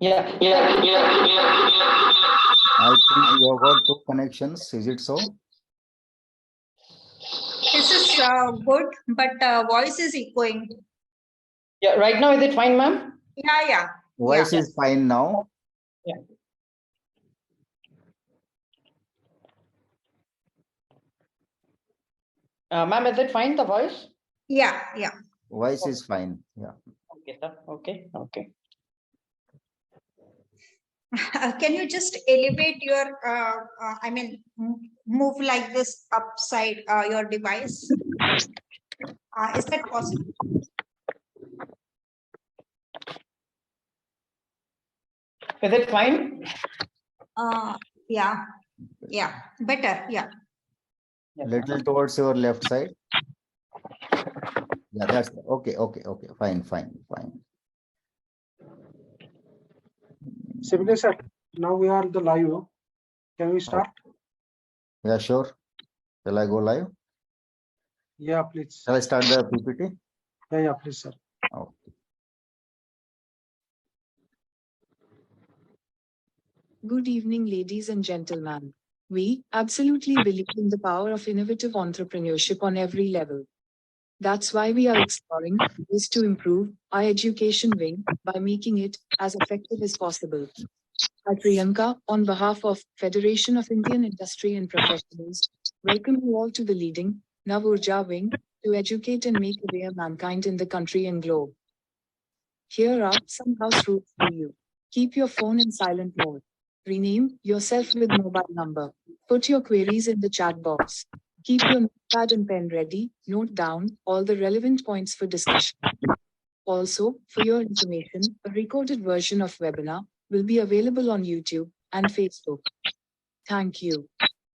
Yeah. I think you have got 2 connections. Is it so? This is good, but voice is echoing. Yeah. Right now, is it fine, ma'am? Yeah. Voice is fine now. Yeah. Ma'am, is it fine, the voice? Yeah. Voice is fine. Yeah. Okay, sir. Okay. Can you just elevate your, move like this upside your device? Is that possible? Is it fine? Yeah. Better. Yeah. Little towards your left side. Yeah, that's okay. Fine. Similar, sir. Now we are the live. Can we start? Yeah, sure. Shall I go live? Yeah, please. Shall I start the PPT? Yeah, please, sir. Okay. Good evening, ladies and gentlemen. We absolutely believe in the power of innovative entrepreneurship on every level. That's why we are exploring ways to improve our education wing by making it as effective as possible. I, Priyanka, on behalf of Federation of Indian Industry and Professionals, welcome you all to the leading NavUrja wing to educate and make aware mankind in the country and globe. Here are some house rules for you. Keep your phone in silent mode. Rename yourself with mobile number. Put your queries in the chat box. Keep your notepad and pen ready. Note down all the relevant points for discussion. Also, for your information, a recorded version of webinar will be available on YouTube and Facebook. Thank you.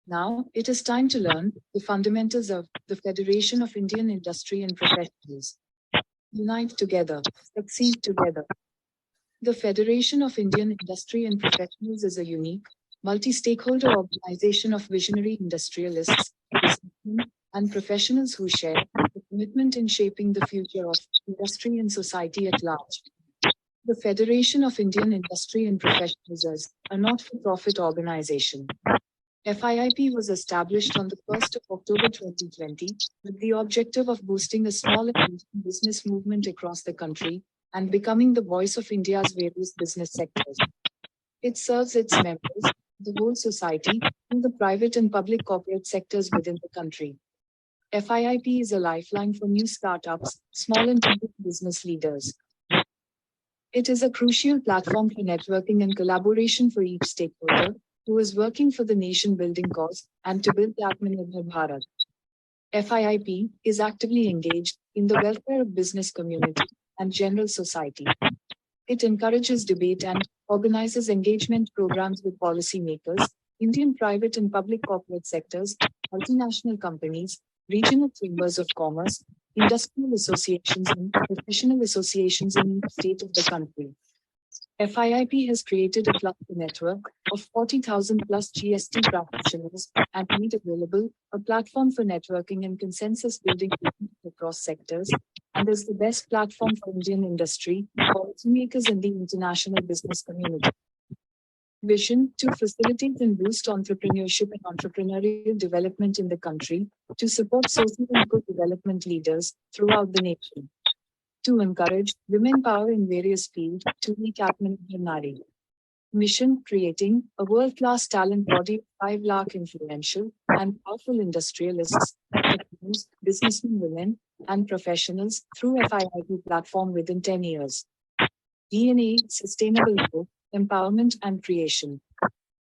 Now, it is time to learn the fundamentals of the Federation of Indian Industry and Professionals. Unite together, succeed together. The Federation of Indian Industry and Professionals is a unique, multi-stakeholder organization of visionary industrialists, businessmen, and professionals who share the commitment in shaping the future of industry and society at large. The Federation of Indian Industry and Professionals is a not-for-profit organization. FIIP was established on the 1st of October 2020 with the objective of boosting a small and medium business movement across the country and becoming the voice of India's various business sectors. It serves its members, the whole society, and the private and public corporate sectors within the country. FIIP is a lifeline for new startups, small and medium business leaders. It is a crucial platform for networking and collaboration for each stakeholder who is working for the nation-building cause and to build Atmanirbhar Bharat. FIIP is actively engaged in the welfare of business community and general society. It encourages debate and organizes engagement programs with policymakers, Indian private and public corporate sectors, multinational companies, regional chambers of commerce, industrial associations, and professional associations in each state of the country. FIIP has created a cluster network of 40,000 plus GST practitioners and made available a platform for networking and consensus building across sectors, and is the best platform for Indian industry, policymakers, and the international business community. Vision: to facilitate and boost entrepreneurship and entrepreneurial development in the country, to support social and co-development leaders throughout the nation. To encourage women power in various fields to make Atmanirbhar Nari. Mission: creating a world-class talent body of 5 lakh influential and powerful industrialists, entrepreneurs, businessmen, women, and professionals through FIIP platform within 10 years. DNA: sustainable growth, empowerment, and creation.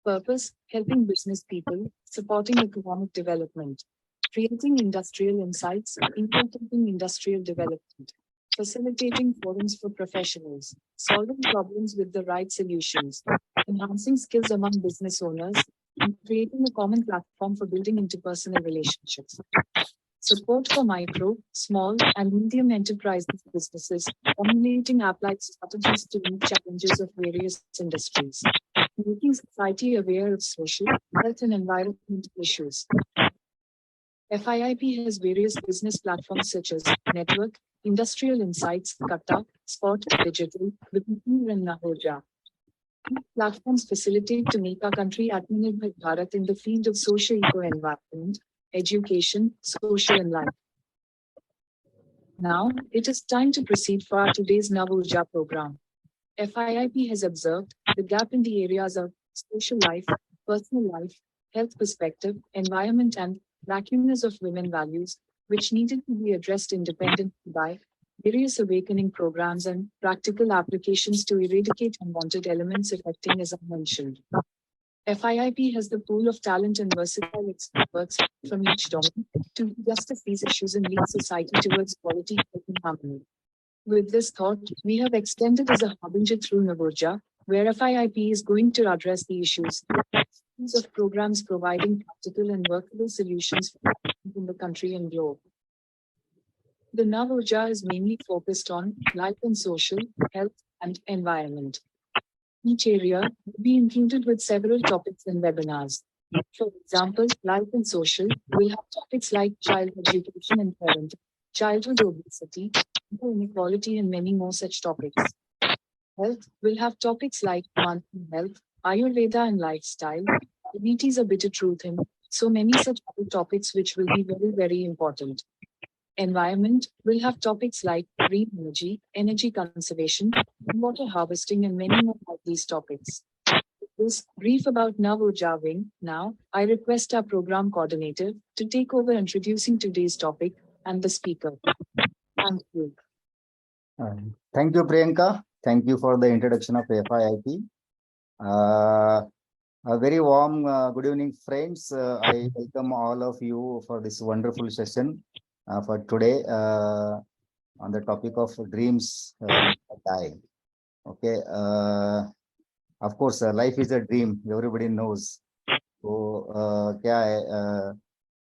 Purpose: helping business people, supporting economic development, creating industrial insights, inculcating industrial development, facilitating forums for professionals, solving problems with the right solutions, enhancing skills among business owners, and creating a common platform for building interpersonal relationships. Support for micro, small, and medium enterprises businesses, formulating applied strategies to meet challenges of various industries, making society aware of social, health, and environmental issues. FIIP has various business platforms such as Network, Industrial Insights, Kata, Spot, Digital, Wipnir, and NavUrja. Platforms facilitate to make our country Atmanirbhar Bharat in the field of socio-eco-environment, education, social and life. Now, it is time to proceed for our today's NavUrja program. FIIP has observed the gap in the areas of social life, personal life, health perspective, environment and lacunas of women values, which needed to be addressed independently by various awakening programs and practical applications to eradicate unwanted elements affecting as I mentioned. FIIP has the pool of talent and versatile experts from each domain to justice these issues and lead society towards quality and harmony. With this thought, we have extended as a harbinger through NavUrja, where FIIP is going to address the issues of programs providing practical and workable solutions in the country and globe. The NavUrja is mainly focused on life and social, health, and environment. Each area will be included with several topics and webinars. For example, life and social will have topics like child education and parenting, childhood obesity, inequality, and many more such topics. Health will have topics like monthly health, Ayurveda and lifestyle, diabetes, a bitter truth, and so many such other topics which will be very, very important. Environment will have topics like green energy, energy conservation, water harvesting, and many more of these topics. This brief about NavUrja Wing. Now, I request our program coordinator to take over introducing today's topic and the speaker. Thank you. Thank you, Priyanka. Thank you for the introduction of FIIP. A very warm good evening, friends. I welcome all of you for this wonderful session for today on the topic of dreams die. Okay. Of course, life is a dream. Everybody knows. So,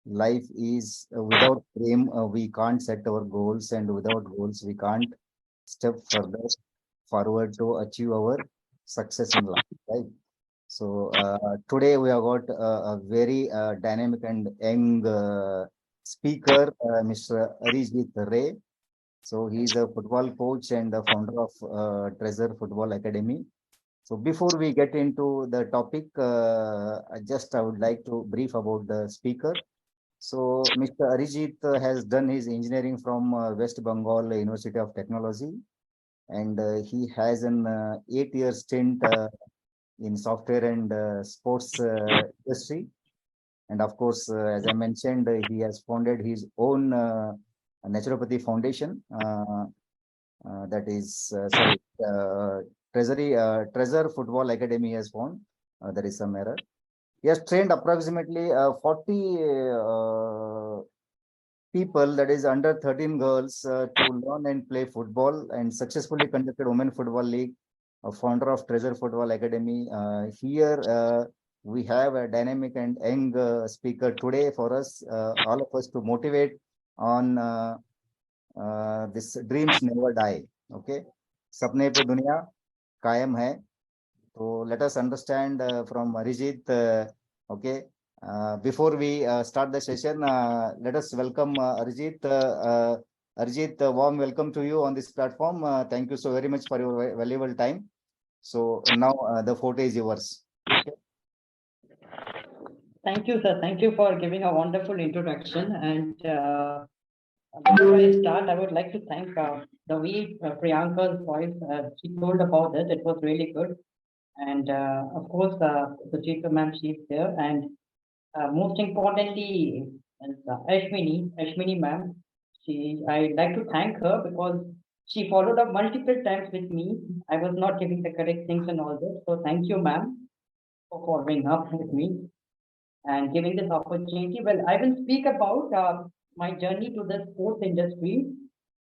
life is without dream, we can't set our goals, and without goals, we can't step further forward to achieve our success in life, right? So today we have got a very dynamic and young speaker, Mr. Arijit Ray. So he is a football coach and the founder of Treasure Football Academy. So before we get into the topic, I would like to brief about the speaker. So Mr. Arijit has done his engineering from West Bengal University of Technology, and he has an 8-year stint in software and sports industry. And of course, as I mentioned, he has founded his own naturopathy foundation. That is Treasure Football Academy has found. There is some error. He has trained approximately 40 people, that is under 13 girls, to learn and play football, and successfully conducted Women Football League, a founder of Treasure Football Academy. Here we have a dynamic and young speaker today for us, all of us to motivate on this dreams never die. Okay. Sapne pe duniya कायम है. So let us understand from Arijit. Okay, before we start the session, let us welcome Arijit. Arijit, warm welcome to you on this platform. Thank you so very much for your valuable time. So now the forte is yours. Okay. Thank you, sir. Thank you for giving a wonderful introduction. And before I start, I would like to thank the way Priyanka's voice, she told about it. It was really good. And of course, the Chief ma'am, she's there. And most importantly, Ashwini ma'am, I'd like to thank her because she followed up multiple times with me. I was not giving the correct things and all this. So thank you, ma'am, for following up with me and giving this opportunity. Well, I will speak about my journey to the sports industry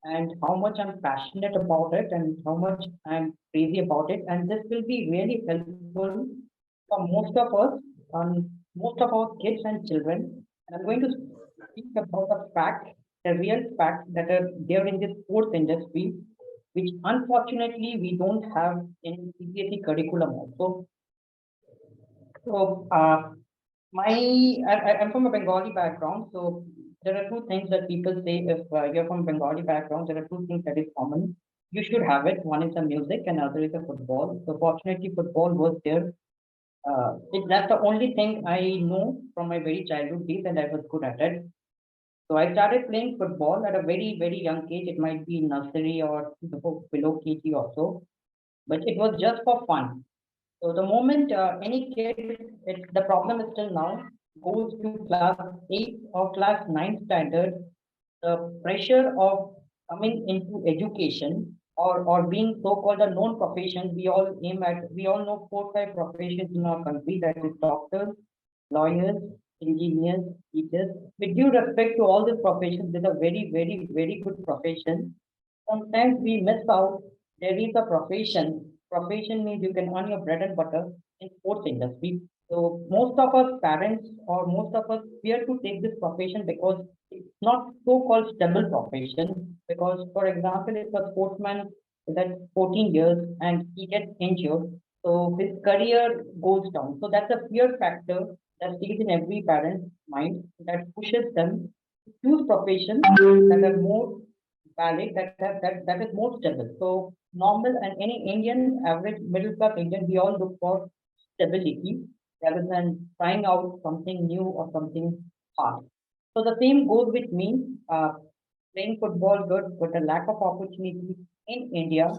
and how much I'm passionate about it and how much I'm crazy about it. And this will be really helpful for most of us, most of our kids and children. And I'm going to speak about the fact, the real facts that are there in the sports industry, which unfortunately we don't have in CBSE curriculum also. So I'm from a Bengali background, so there are two things that people say if you're from Bengali background. There are two things that is common. you should have it. One is the music and other is the football. So fortunately, football was there. That's the only thing I know from my very childhood days, and I was good at it. So I started playing football at a very, very young age. It might be nursery or below KG also, but it was just for fun. So the moment any kid, the problem is still now, goes to class 8 or class 9 standard, the pressure of coming into education or being so-called a known profession, we all know 4 5 professions in our country, that is doctors, lawyers, engineers, teachers. With due respect to all these professions, these are very, very, very good professions. Sometimes we miss out. There is a profession. Profession means you can earn your bread and butter in sports industry. So most of us parents or most of us fear to take this profession because it's not so-called stable profession. Because, for example, if a sportsman is at 14 years and he gets injured, so his career goes down. So that's a fear factor that stays in every parent's mind that pushes them to choose professions that are more valid, that is more stable. So normal and any Indian, average middle class Indian, we all look for stability rather than trying out something new or something hard. So the same goes with me. Playing football good, but a lack of opportunity in India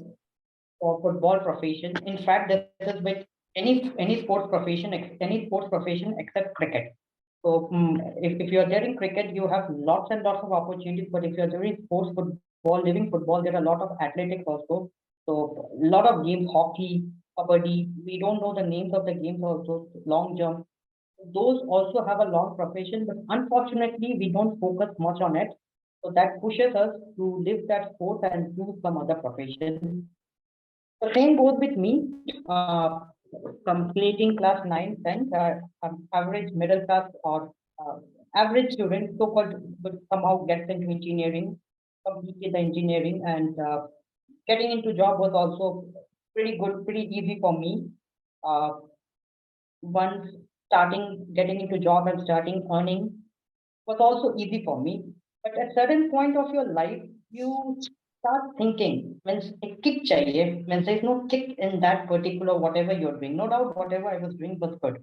for football profession. In fact, this is with any sports profession, any sports profession except cricket. So if you're there in cricket, you have lots and lots of opportunities. But if you're doing sports football, living football, there are a lot of athletics also. So a lot of games, hockey, kabaddi. We don't know the names of the games also. Long jump. Those also have a long profession, but unfortunately, we don't focus much on it. So that pushes us to leave that sport and do some other profession. The same goes with me. Completing class 9, 10, average middle class or average student, so-called, but somehow gets into engineering, completed the engineering, and getting into job was also pretty good, pretty easy for me. Uh, Once starting getting into job and starting earning was also easy for me. But at certain point of your life, you start thinking, when a kick chahiye, when there's no kick in that particular whatever you're doing. No doubt, whatever I was doing was good.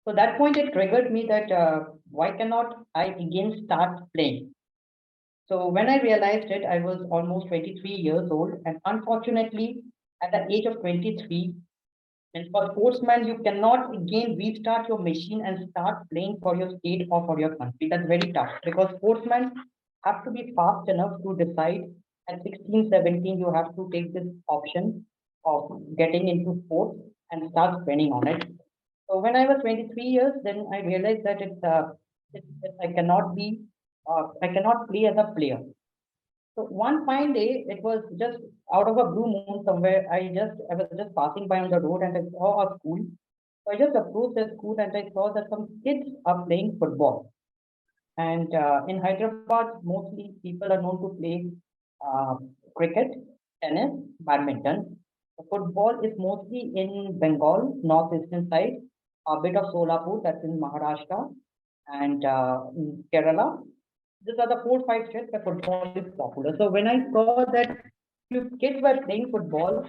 So that point it triggered me that why cannot I again start playing? So when I realized it, I was almost 23 years old, and unfortunately, at the age of 23, and for sportsman, you cannot again restart your machine and start playing for your state or for your country. That's very tough because sportsmen have to be fast enough to decide at 16, 17, you have to take this option of getting into sports and start spending on it. So when I was 23 years, then I realized that I cannot play as a player. So one fine day, it was just out of a blue moon somewhere. I was just passing by on the road and I saw a school. So I just approached the school and I saw that some kids are playing football. And in Hyderabad, mostly people are known to play uh, cricket, tennis, badminton. The football is mostly in Bengal, northeastern side, a bit of Solapur, that's in Maharashtra, and in Kerala. These are the 4 5 states where football is popular. So when I saw that few kids were playing football,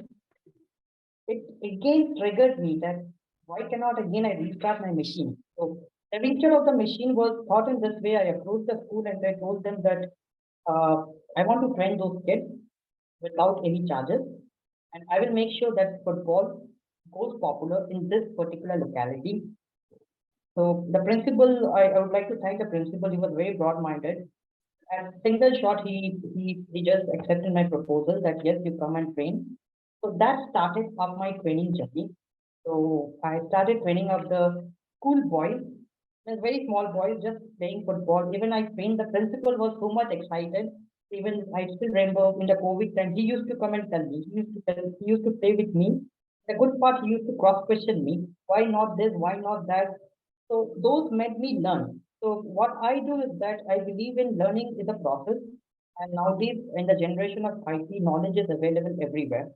it again triggered me that why cannot again I restart my machine? So the restart of the machine was thought in this way. I approached the school and I told them that I want to train those kids without any charges, and I will make sure that football goes popular in this particular locality. So the principal, I would like to thank the principal. He was very broad-minded. At single shot, he just accepted my proposal that yes, you come and train. So that started up my training journey. So I started training up the school boys, the very small boys, just playing football. Even I trained, the principal was so much excited. Even I still remember in the COVID time, he used to come and tell me. He used to play with me. The good part, he used to cross question me. Why not this? Why not that? So those made me learn. So what I do is that I believe in learning is a process. And nowadays, in the generation of IT, knowledge is available everywhere.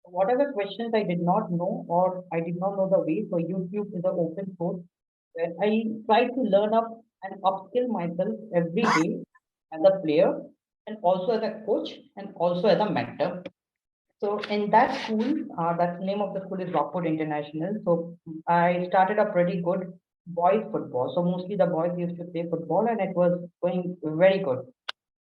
So whatever questions I did not know or I did not know the way, so YouTube is an open source where I try to learn up and upskill myself every day as a player and also as a coach and also as a mentor. So in that school, that name of the school is Rockford International. So I started a pretty good boys football. So mostly the boys used to play football, and it was going very good.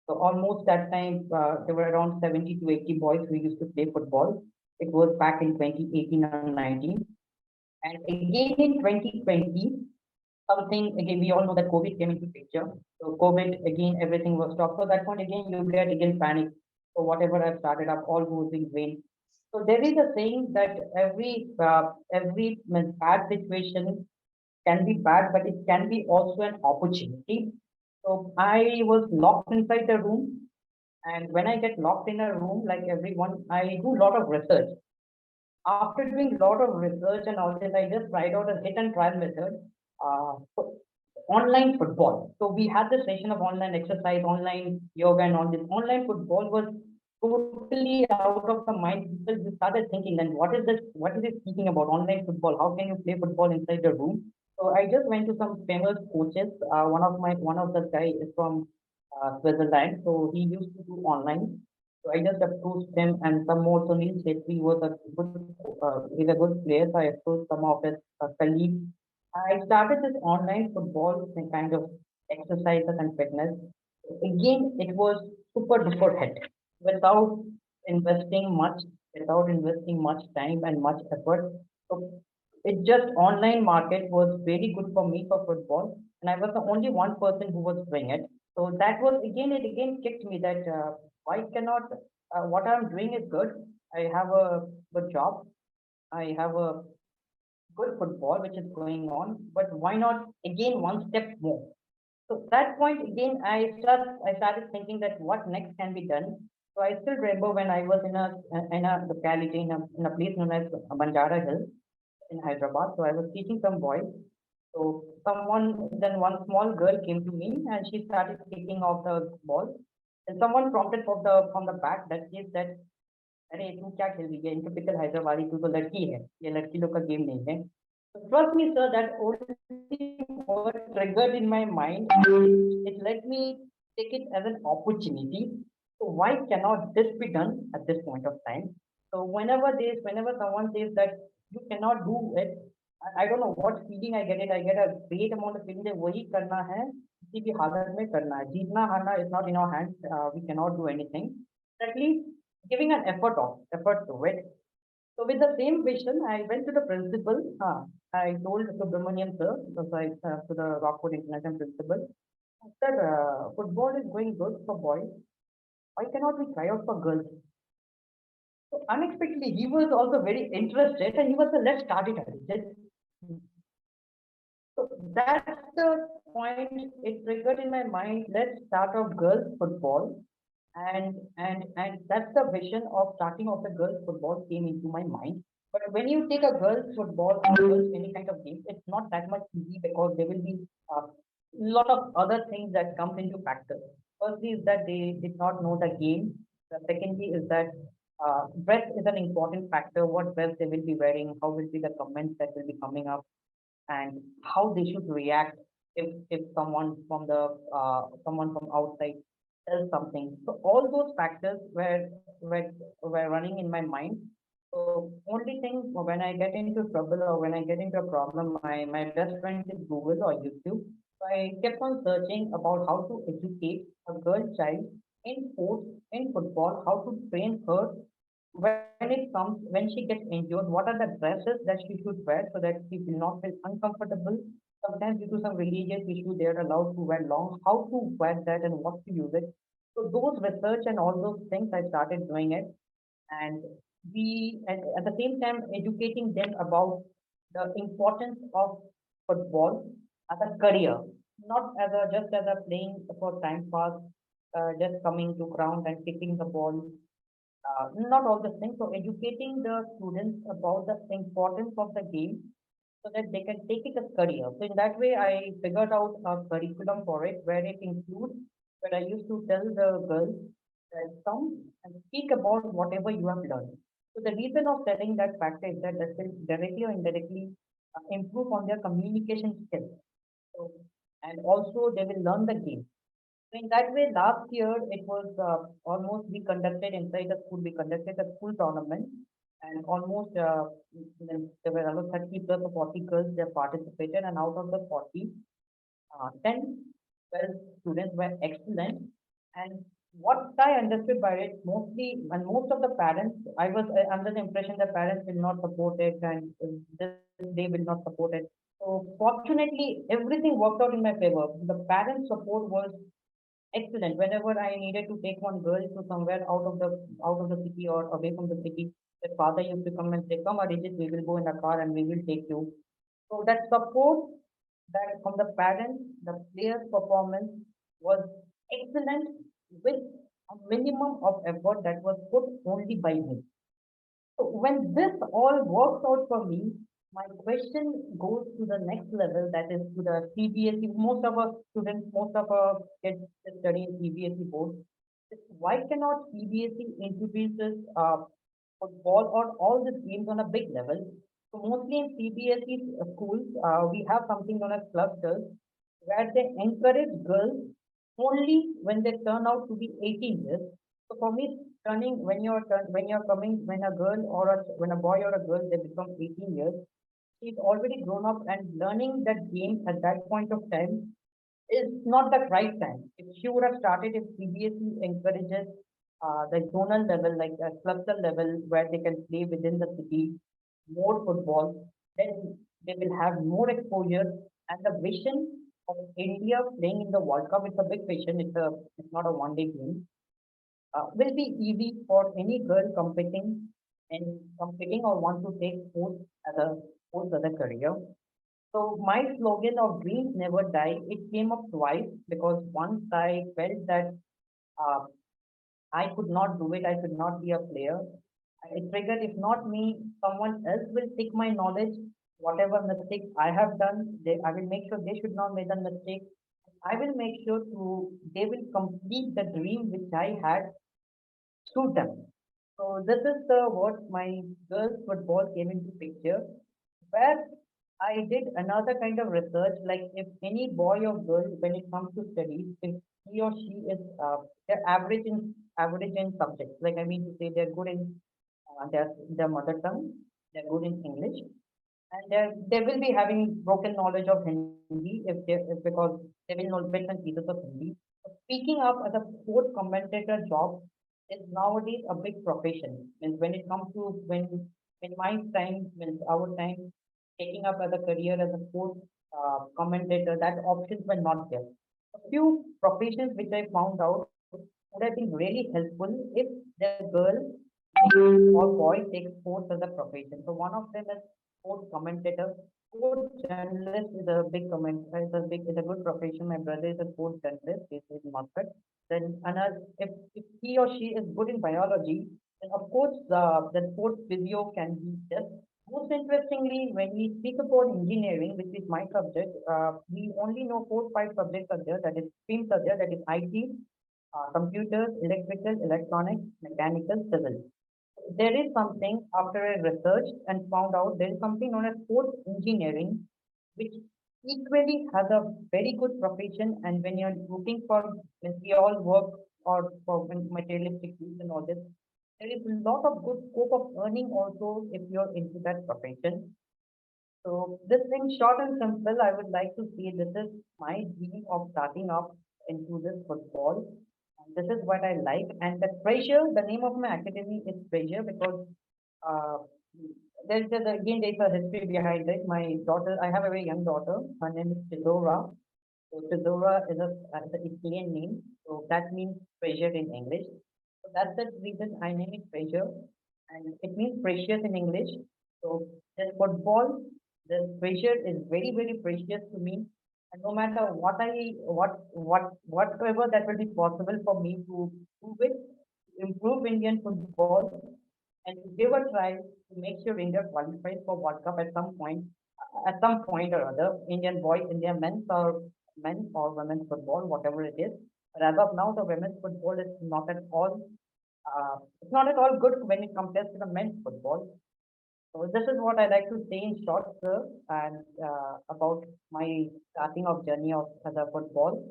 So almost that time, there were around 70 to 80 boys who used to play football. It was back in 2018 or 19. And again in 2020, something, again, we all know that COVID came into picture. So COVID, again, everything was stopped. So that point, again, you get again panic. So whatever I've started up, all goes in vain. So there is a saying that every bad situation can be bad, but it can be also an opportunity. So I was locked inside the room, and when I get locked in a room, like everyone, I do a lot of research. After doing a lot of research and all this, I just tried out a hit and trial method, for online football. So we had this session of online exercise, online yoga, and all this. Online football was totally out of the mind. People just started thinking, then what is this? What is it speaking about online football? How can you play football inside the room? So I just went to some famous coaches. One of the guy is from Switzerland, so he used to do online. So I just approached him, and some more. So Neil Shetty was a good, he's a good player. So I approached some of his colleagues. I started this online football kind of exercises and fitness. Again, it was super duper hit without investing much, without investing much time and much effort. So it just online market was very good for me for football, and I was the only one person who was doing it. So that was again, it again kicked me that why cannot, what I'm doing is good. I have a good job. I have a good football which is going on, but why not again one step more? So that point again, I started thinking that what next can be done. So I still remember when I was in a locality in a place known as Banjara Hill in Hyderabad. So I was teaching some boys. So then one small girl came to me and she started kicking off the ball. And someone prompted from the back that says that, अरे तू क्या खेल रही है? इन typical Hyderabadi, तू तो लड़की है, ये लड़की लोग का गेम नहीं है. So trust me, sir, that only word triggered in my mind. It let me take it as an opportunity. So why cannot this be done at this point of time? So whenever someone says that you cannot do it, I don't know what feeling I get it. I get a great amount of feeling that वही करना है, किसी भी हालत में करना है. जीतना हारना is not in our hands. We cannot do anything. At least giving an effort to it. So with the same vision, I went to the principal. I told Subramaniam sir, to the Rockford International principal, sir, football is going good for boys. Why cannot we try out for girls? So unexpectedly, he was also very interested, and he was the let's start it, Arijit. So that's the point. It triggered in my mind. Let's start off girls football, and that's the vision of starting off the girls football came into my mind. But when you take a girls football or girls any kind of game, it's not that much easy because there will be a lot of other things that come into factor. Firstly is that they did not know the game. The secondly is that dress is an important factor. What dress they will be wearing, how will be the comments that will be coming up, and how they should react if someone from outside says something. So all those factors were running in my mind. So only thing when I get into trouble or when I get into a problem, my best friend is Google or YouTube. So I kept on searching about how to educate a girl child in sports, in football, how to train her when she gets injured, what are the dresses that she should wear so that she will not feel uncomfortable? Sometimes due to some religious issue, they are allowed to wear long. How to wear that and what to use it? So those research and all those things, I started doing it, and at the same time educating them about the importance of football as a career, not as a just as a playing for time pass, just coming to ground and kicking the ball, not all the things. So educating the students about the importance of the game so that they can take it as career. So in that way, I figured out a curriculum for it where it includes, where I used to tell the girls that come and speak about whatever you have learned. So the reason of telling that factor is that will directly or indirectly improve on their communication skills. So, and also they will learn the game. In that way, last year it was almost we conducted inside the school. We conducted a school tournament, and almost there were around 30 plus or 40 girls that participated, and out of the 40, 10, 12 students were excellent. And what I understood by it, mostly, and most of the parents, I was under the impression that parents will not support it and they will not support it. So fortunately, everything worked out in my favor. The parents' support was excellent. Whenever I needed to take one girl to somewhere out of the city or away from the city, the father used to come and say, "Come, Arijit, we will go in a car and we will take you." So that support that from the parents, the players' performance was excellent with a minimum of effort that was put only by me. So when this all works out for me, my question goes to the next level, that is to the CBSE. Most of our students, most of our kids study in CBSE board. Why cannot CBSE introduces football or all these games on a big level? So mostly in CBSE schools, we have something known as clusters, where they encourage girls only when they turn out to be 18 years. So for me, turning when a girl or when a boy or a girl they become 18 years, she's already grown up, and learning that game at that point of time is not the right time. If she would have started, if CBSE encourages the zonal level, like a cluster level, where they can play within the city, more football, then they will have more exposure. And the vision of India playing in the World Cup, it's a big vision. It's not a one-day game. Will be easy for any girl competing or want to take sports as a career. So my slogan of dreams never die, it came up twice because once I felt that uh, I could not do it, I could not be a player. It triggered, if not me, someone else will take my knowledge, whatever mistakes I have done, I will make sure they should not make a mistake. I will make sure they will complete the dream which I had through them. So this is the what my girls football came into picture, where I did another kind of research, like if any boy or girl, when it comes to studies, if he or she is they're average in subjects, like I mean to say they're good in their mother tongue, they're good in English, and they will be having broken knowledge of Hindi if because they will know bits and pieces of Hindi. Speaking up as a sport commentator job is nowadays a big profession. Means when it comes to when my time, when our time, taking up as a career as a sport commentator, that options were not there. A few professions which I found out would have been really helpful if the girl or boy takes sports as a profession. So one of them is sports commentator. Sports journalist is a big is a good profession. My brother is a sports journalist. He's in market. Then another, if he or she is good in biology, then of course the sports physio can be just. Most interestingly, when we speak about engineering, which is my subject, we only know 4 5 subjects are there. That is streams are there. That is IT, computers, electrical, electronics, mechanical, civil. There is something after I researched and found out there is something known as sports engineering, which equally has a very good profession. And when you're looking for, when we all work or for materialistic use and all this, there is a lot of good scope of earning also if you're into that profession. So this in short and simple, I would like to say this is my dream of starting up into this football. And this is what I like. And the treasure, the name of my academy is treasure because uh, again there's a history behind it. My daughter, I have a very young daughter. Her name is Fedora. So Fedora is an Italian name. So that means treasure in English. So that's the reason I name it treasure. And it means precious in English. So this football, this treasure is very, very precious to me. And no matter whatever that will be possible for me to do it, improve Indian football and to give a try to make sure India qualifies for World Cup at some point or other, Indian boys, Indian men's or women's football, whatever it is. But as of now, the women's football is it's not at all good when it compares to the men's football. So this is what I like to say in short, sir, and about my starting of journey of as a football.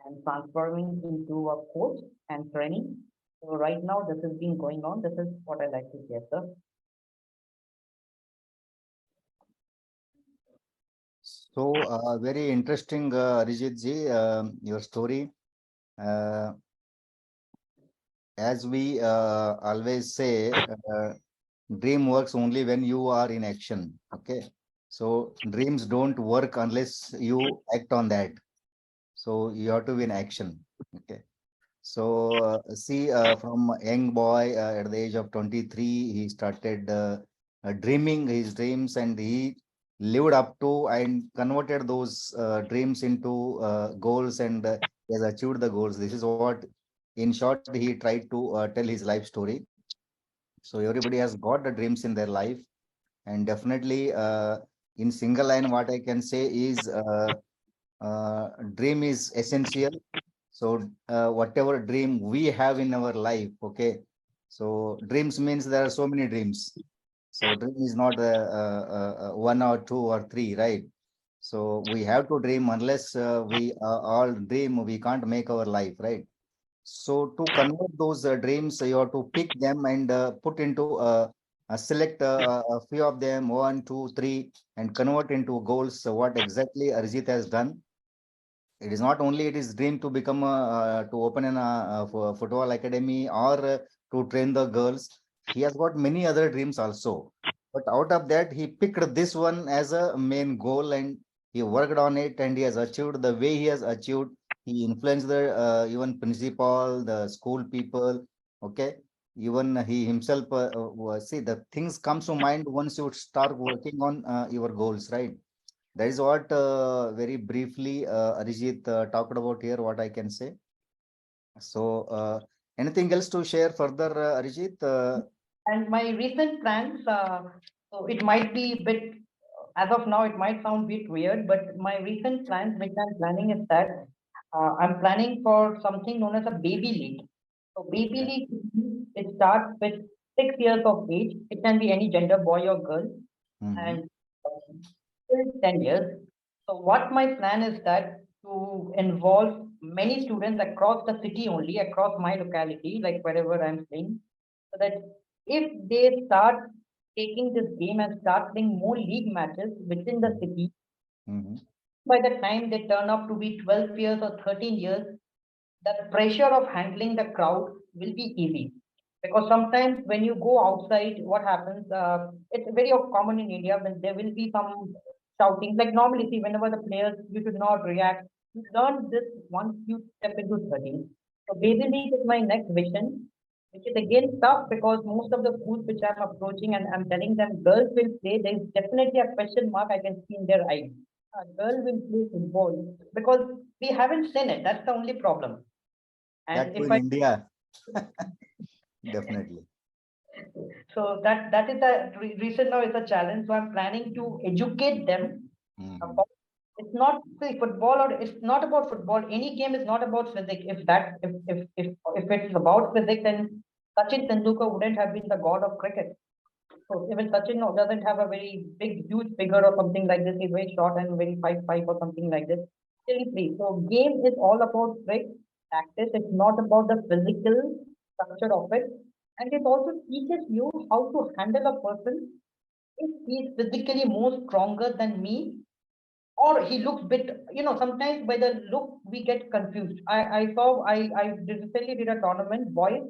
and transforming into a coach and training. So right now, this has been going on. This is what I like to share, sir. So, very interesting, Arijit ji, your story. Uh, as we always say, dream works only when you are in action. Okay. So, dreams don't work unless you act on that. So, you have to be in action. Okay. So, see, from a young boy at the age of 23, he started dreaming his dreams and he lived up to and converted those dreams into goals and he has achieved the goals. This is what, in short, he tried to tell his life story. So, everybody has got the dreams in their life. And definitely, in single line, what I can say is dream is essential. So whatever dream we have in our life, okay. So dreams means there are so many dreams. So dream is not one or two or three, right? So we have to dream. Unless we all dream, we can't make our life, right? So to convert those dreams, you have to pick them and put into select a few of them, one, two, three, and convert into goals. So what exactly Arijit has done, it is not only it is dream to become to open an football academy or to train the girls. He has got many other dreams also, but out of that he picked this one as a main goal and he worked on it and he has achieved the way he has achieved. He influenced the even principal, the school people, okay. Even he himself see the things comes to mind once you start working on your goals, right? That is what very briefly Arijit talked about here, what I can say. So, anything else to share further, Arijit? And my recent plans, so it might be a bit, as of now, it might sound a bit weird, but my recent plans, which I'm planning is that I'm planning for something known as a baby league. So baby Okay. league, it starts with 6 years of age. It can be any gender, boy or girl, Mhm. and till 10 years. So what my plan is that to involve many students across the city only, across my locality, like wherever I'm staying, so that if they start taking this game and start playing more league matches within the city, Mhm. by the time they turn up to be 12 years or 13 years, the pressure of handling the crowd will be easy. Because sometimes when you go outside, what happens? It's very common in India when there will be some shouting. Like normally, see, whenever the players, you should not react. You learn this once you step into 13. So baby league is my next vision, which is again tough because most of the schools which I'm approaching and I'm telling them girls will play, there's definitely a question mark I can see in their eyes. A girl will play football because we haven't seen it. That's the only problem. That And too if in I India, definitely. so that is the reason now is a challenge. So I'm planning to educate them Mhm. about it's not the football or it's not about football. Any game is not about physics. If it's about physics, then Sachin Tendulkar wouldn't have been the god of cricket. So even Sachin doesn't have a very big, huge figure or something like this. He's very short and very 5'5" or something like this. Still he plays. So game is all about tricks, tactics. It's not about the physical structure of it. And it also teaches you how to handle a person if he is physically more stronger than me, or he looks bit, sometimes by the look we get confused. I recently did a tournament, boys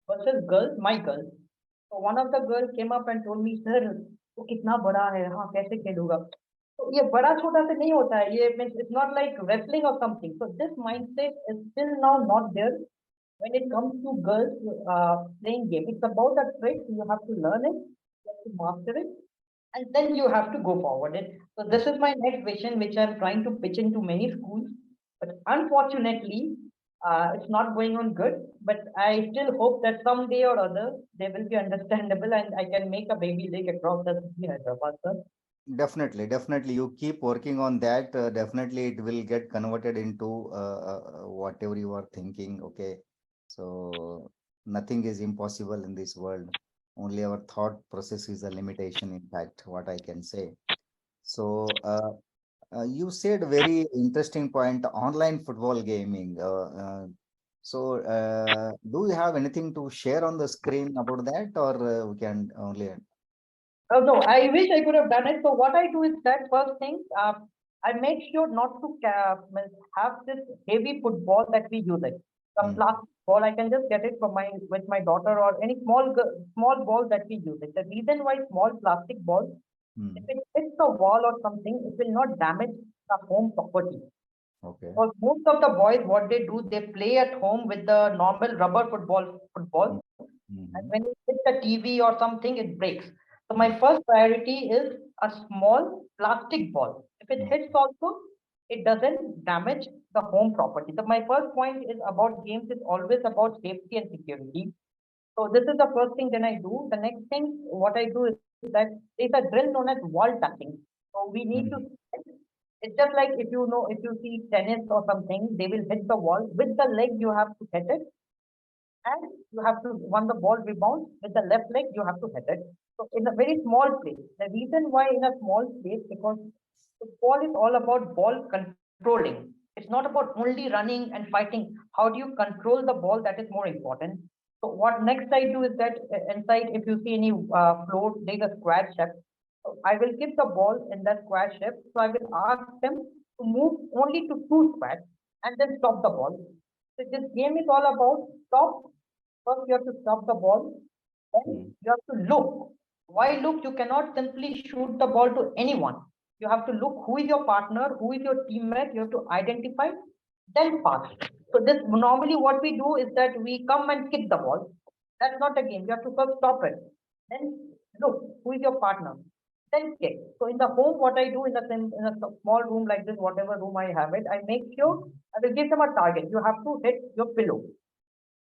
versus girls, my girls. So one of the girls came up and told me, sir, वो कितना बड़ा है, हाँ कैसे खेलूंगा? तो ये बड़ा छोटा से नहीं होता है, ये means it's not like wrestling or something. So this mindset is still now not there when it comes to girls playing game. It's about a trick. You have to learn it, you have to master it, and then you have to go forward it. So this is my next vision, which I'm trying to pitch into many schools, but unfortunately, it's not going on good. But I still hope that someday or other they will be understandable, and I can make a baby league across the city, Hyderabad, sir. Definitely, definitely. You keep working on that. Definitely, it will get converted into whatever you are thinking. Okay. So nothing is impossible in this world. Only our thought process is a limitation, in fact, what I can say. So You said very interesting point, online football gaming. Do you have anything to share on the screen about that, or we can only? No, I wish I could have done it. So what I do is that first thing, I make sure not to have this heavy football that we use it. The plastic ball, I can just get it from with my daughter, or any small ball that we use it. The reason why small plastic balls, if it hits the wall or something, it will not damage the home property. Okay. Because most of the boys, what they do, they play at home with the normal rubber football. And when it hits the TV or something, it breaks. So my first priority is a small plastic ball. If it hits also, it doesn't damage the home property. So my first point is about games is always about safety and security. So this is the first thing then I do. The next thing, what I do is that there's a drill known as wall tapping. So we need to, it's just like if you know, if you see tennis or something, they will hit the wall. With the leg, you have to hit it. And you have to, when the ball rebounds, with the left leg, you have to hit it. So in a very small place. The reason why in a small space, because football is all about ball controlling. It's not about only running and fighting. How do you control the ball? That is more important. So what next I do is that inside, if you see any floor, there's a square shape. So I will keep the ball in that square shape. So I will ask them to move only to 2 squares and then stop the ball. So this game is all about stop. First, you have to stop the ball. Then you have to look. Why look? You cannot simply shoot the ball to anyone. You have to look who is your partner, who is your teammate. You have to identify, then pass. So this normally what we do is that we come and kick the ball. That's not a game. You have to first stop it. Then look who is your partner. Then kick. So in the home, what I do in a small room like this, whatever room I have it, I make sure I will give them a target. You have to hit your pillow.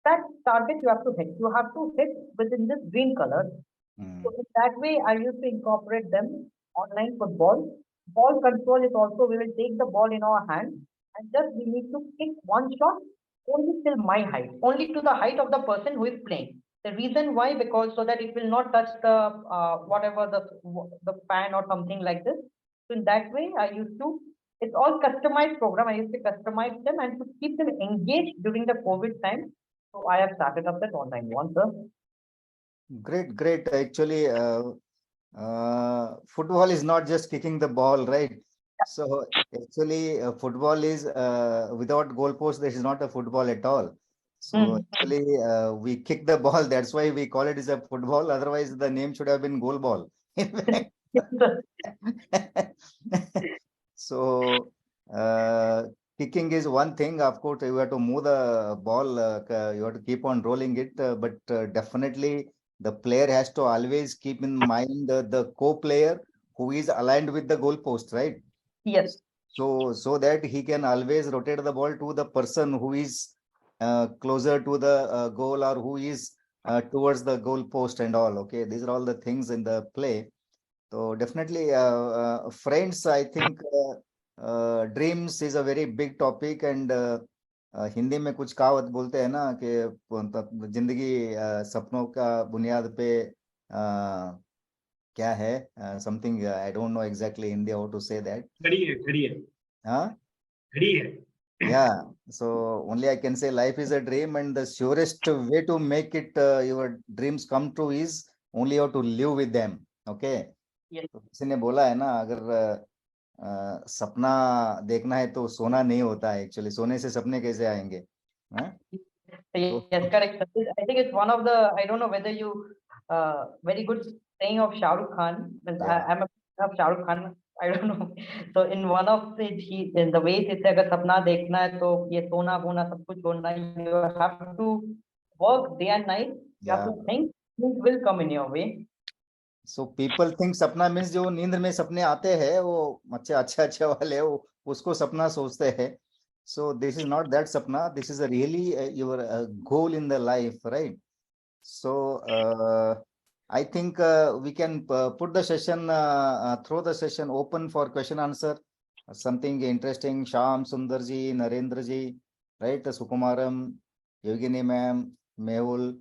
That target you have to hit. You have to hit within this green color. So in that way, I used to incorporate them online football. Ball control is also, we will take the ball in our hand and just we need to kick one shot only till my height, only to the height of the person who is playing. The reason why, because so that it will not touch the whatever the fan or something like this. So in that way, I used to. It's all customized program. I used to customize them and to keep them engaged during the COVID time. So I have started up that online one, sir. Great, great. Actually, football is not just kicking the ball, right? So actually, football is without goalpost, there is not a football at all. So actually, we kick the ball. That's why we call it as a football. Otherwise, the name should have been goal ball. So kicking is one thing. Of course, you have to move the ball. You have to keep on rolling it. But definitely, the player has to always keep in mind the co-player who is aligned with the goalpost, right? Yes. So that he can always rotate the ball to the person who is closer to the goal or who is towards the goalpost and all. Okay, these are all the things in the play. So definitely, friends, I think dreams is a very big topic and Hindi में कुछ कहावत बोलते हैं ना कि जिंदगी सपनों का बुनियाद पे क्या है something I don't know exactly Hindi how to say that घड़ी है हाँ घड़ी है yeah, so only I can say life is a dream and the surest way to make it your dreams come true is only you have to live with them. Okay. Yes. तो किसी ने बोला है ना अगर सपना देखना है तो सोना नहीं होता है एक्चुअली सोने से सपने कैसे आएंगे Yes, correct. I think it's one of the, I don't know whether you very good saying of Shah Rukh Khan. I'm a fan of Shah Rukh Khan. I don't know. So in one of it, in the way he said, अगर सपना देखना है तो ये सोना बोना सब कुछ छोड़ना है. You have to work day and night. You have to think things will come in your way. So people think सपना means जो नींद में सपने आते हैं वो अच्छे वाले वो उसको सपना सोचते हैं. So this is not that sapna. This is a really your goal in the life, right? So I think we can put the session, throw the session open for question answer. Something interesting. Sham, Sundarji, Narendraji, right? Sukumaram, Yogini ma'am, Mehul.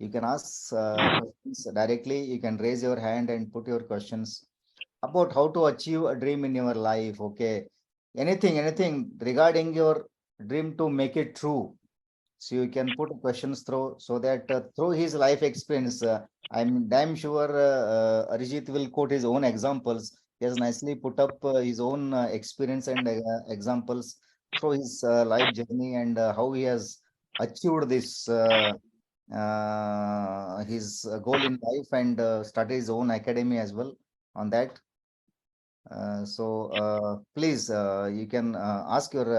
You can ask questions directly. You can raise your hand and put your questions. about how to achieve a dream in your life. Okay, anything regarding your dream to make it true. So you can put questions through, so that through his life experience, I'm damn sure Arijit will quote his own examples. He has nicely put up his own experience and examples through his life journey, and how he has achieved this his goal in life, and started his own academy as well on that. So please, you can ask your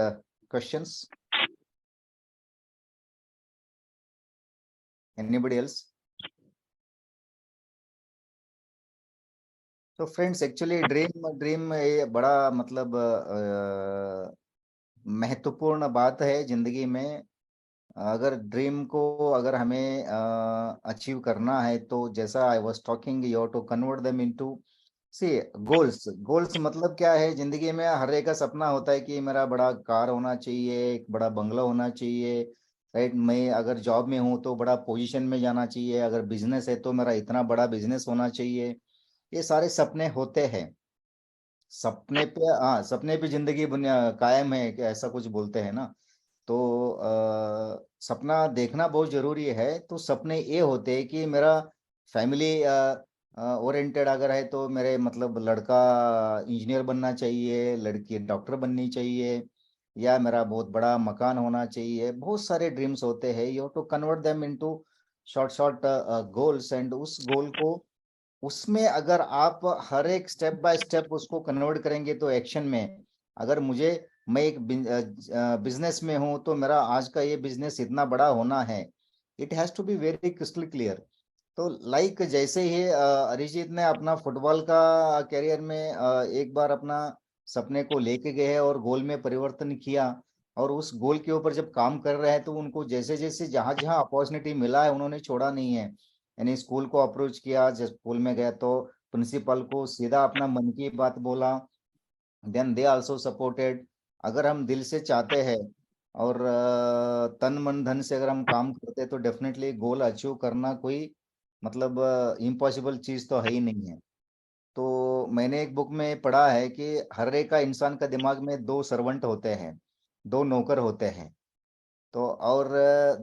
questions. Anybody else? तो friends, actually dream ये बड़ा मतलब महत्वपूर्ण बात है जिंदगी में. अगर ड्रीम को अगर हमें अचीव करना है, तो जैसा I was talking, you have to convert them into see goals. Goals मतलब क्या है? जिंदगी में हर एक का सपना होता है कि मेरा बड़ा कार होना चाहिए, एक बड़ा बंगला होना चाहिए, राइट. मैं अगर जॉब में हूँ तो बड़ा पोजीशन में जाना चाहिए, अगर बिजनेस है तो मेरा इतना बड़ा बिजनेस होना चाहिए. ये सारे सपने होते हैं. सपने पे, हाँ, सपने पे जिंदगी बुनिया कायम है, कि ऐसा कुछ बोलते हैं ना. तो सपना देखना बहुत जरूरी है. तो सपने ये होते हैं कि मेरा फैमिली ओरिएंटेड अगर है, तो मेरे मतलब लड़का इंजीनियर बनना चाहिए, लड़की डॉक्टर बननी चाहिए, या मेरा बहुत बड़ा मकान होना चाहिए. बहुत सारे ड्रीम्स होते हैं. You to convert them into short short goals, and उस गोल को, उसमें अगर आप हर एक स्टेप बाय स्टेप उसको कन्वर्ट करेंगे, तो एक्शन में, अगर मैं एक बिजनेस में हूं, तो मेरा आज का ये बिजनेस इतना बड़ा होना है. It has to be very crystal clear. तो लाइक जैसे ही अरिजीत ने अपना फुटबॉल का कैरियर में एक बार अपना सपने को लेके गए हैं और गोल में परिवर्तन किया, और उस गोल के ऊपर जब काम कर रहे हैं, तो उनको जैसे जैसे जहां जहां अपॉर्चुनिटी मिला है, उन्होंने छोड़ा नहीं है. यानी स्कूल को अप्रोच किया, जब स्कूल में गया तो प्रिंसिपल को सीधा अपना मन की बात बोला. Then they also supported. अगर हम दिल से चाहते हैं और तन मन धन से अगर हम काम करते हैं, तो डेफिनेटली गोल अचीव करना कोई मतलब इम्पॉसिबल चीज तो है ही नहीं है. तो मैंने एक बुक में पढ़ा है कि हर एक का इंसान का दिमाग में दो सर्वेंट होते हैं, दो नौकर होते हैं. तो और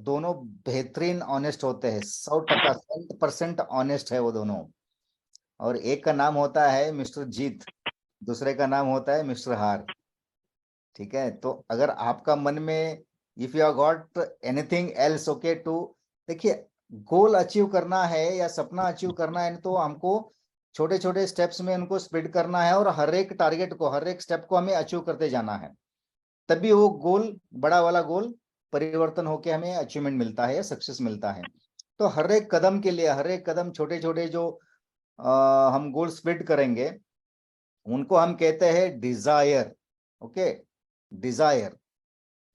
दोनों बेहतरीन ऑनेस्ट होते हैं, 100% 100% ऑनेस्ट है वो दोनों. और एक का नाम होता है मिस्टर जीत, दूसरे का नाम होता है मिस्टर हार. ठीक है. तो अगर आपका मन में, if you got anything else, okay, to, देखिए, गोल अचीव करना है या सपना अचीव करना है, तो हमको छोटे छोटे स्टेप्स में उनको स्प्लिट करना है, और हर एक टारगेट को, हर एक स्टेप को हमें अचीव करते जाना है. तभी वो गोल, बड़ा वाला गोल परिवर्तन होके हमें अचीवमेंट मिलता है या सक्सेस मिलता है. तो हर एक कदम के लिए, हर एक कदम छोटे छोटे जो हम गोल स्प्लिट करेंगे, उनको हम कहते हैं डिजायर. Okay, Dzire.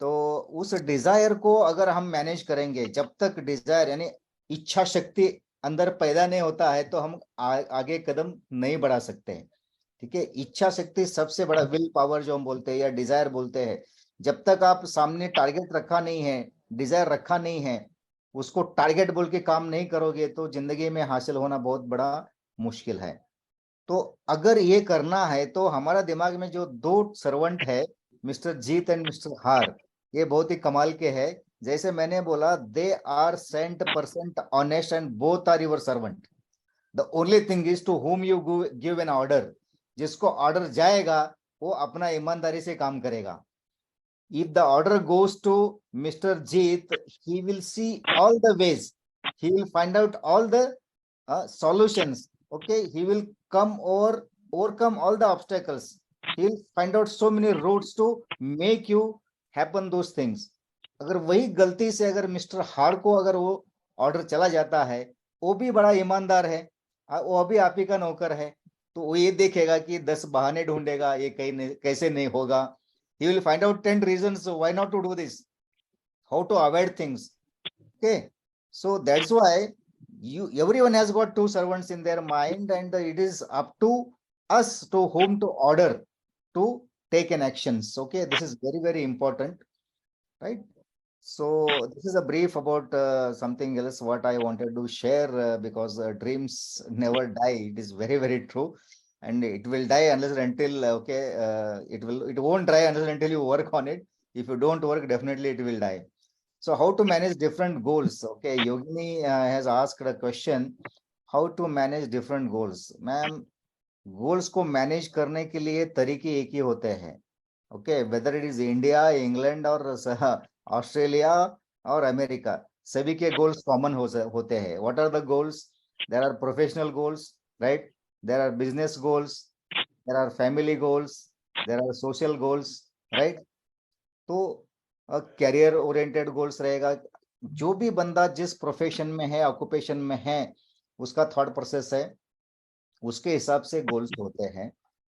तो उस डिजायर को अगर हम मैनेज करेंगे, जब तक डिजायर यानी इच्छा शक्ति अंदर पैदा नहीं होता है, तो हम आगे कदम नहीं बढ़ा सकते हैं. ठीक है. इच्छा शक्ति सबसे बड़ा विल पावर जो हम बोलते हैं या डिजायर बोलते हैं. जब तक आप सामने टारगेट रखा नहीं है, डिजायर रखा नहीं है, उसको टारगेट बोल के काम नहीं करोगे, तो जिंदगी में हासिल होना बहुत बड़ा मुश्किल है. तो अगर ये करना है, तो हमारा दिमाग में जो दो सर्वेंट है, मिस्टर जीत एंड मिस्टर हार, ये बहुत ही कमाल के हैं. जैसे मैंने बोला, they are 100% honest and both are your servant. The only thing is to whom you give an order. जिसको ऑर्डर जाएगा, वो अपना ईमानदारी से काम करेगा. If the order goes to mister Jeet, he will see all the ways, he will find out all the solutions. Okay, he will overcome all the obstacles. He will find out so many routes to make you happen those things. अगर वही गलती से अगर mister हार को अगर वो order चला जाता है, वो भी बड़ा ईमानदार है, वो भी आप ही का नौकर है, तो वो ये देखेगा कि 10 बहाने ढूंढेगा, ये कहीं कैसे नहीं होगा. He will find out 10 reasons why not to do this, how to avoid things. Okay, so that's why everyone has got two servants in their mind, and it is up to us to whom to order to take an actions. Okay, this is very very important, right? So this is a brief about something else what I wanted to share, because dreams never die. It is very very true. and it will die unless and until it won't die unless and until you work on it. If you don't work, definitely it will die. So how to manage different goals? Okay, Yogini has asked a question, how to manage different goals. Ma'am, goals को manage करने के लिए तरीके एक ही होते हैं. Okay, whether it is India, England और Australia और अमेरिका, सभी के goals common होते हैं. What are the goals? There are professional goals, right? There are business goals, there are family goals, there are social goals, right? तो career oriented goals रहेगा. जो भी बंदा जिस प्रोफेशन में है, ऑक्यूपेशन में है, उसका थॉट प्रोसेस है, उसके हिसाब से गोल्स होते हैं.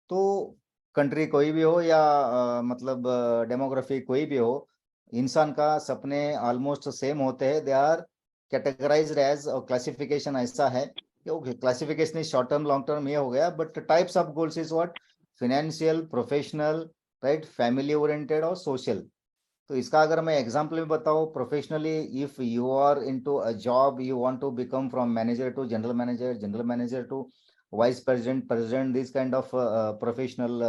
तो कंट्री कोई भी हो या मतलब डेमोग्राफी कोई भी हो, इंसान का सपने ऑलमोस्ट सेम होते हैं. दे आर कैटेगराइज्ड एज, और क्लासिफिकेशन ऐसा है कि okay, classification short term long term ये हो गया, but types of goals is what? Financial, professional, right, family oriented और सोशल. तो इसका अगर मैं एग्जांपल में बताऊं, professionally if you are into a job, you want to become from manager to general manager, general manager to vice president, president, this kind of professional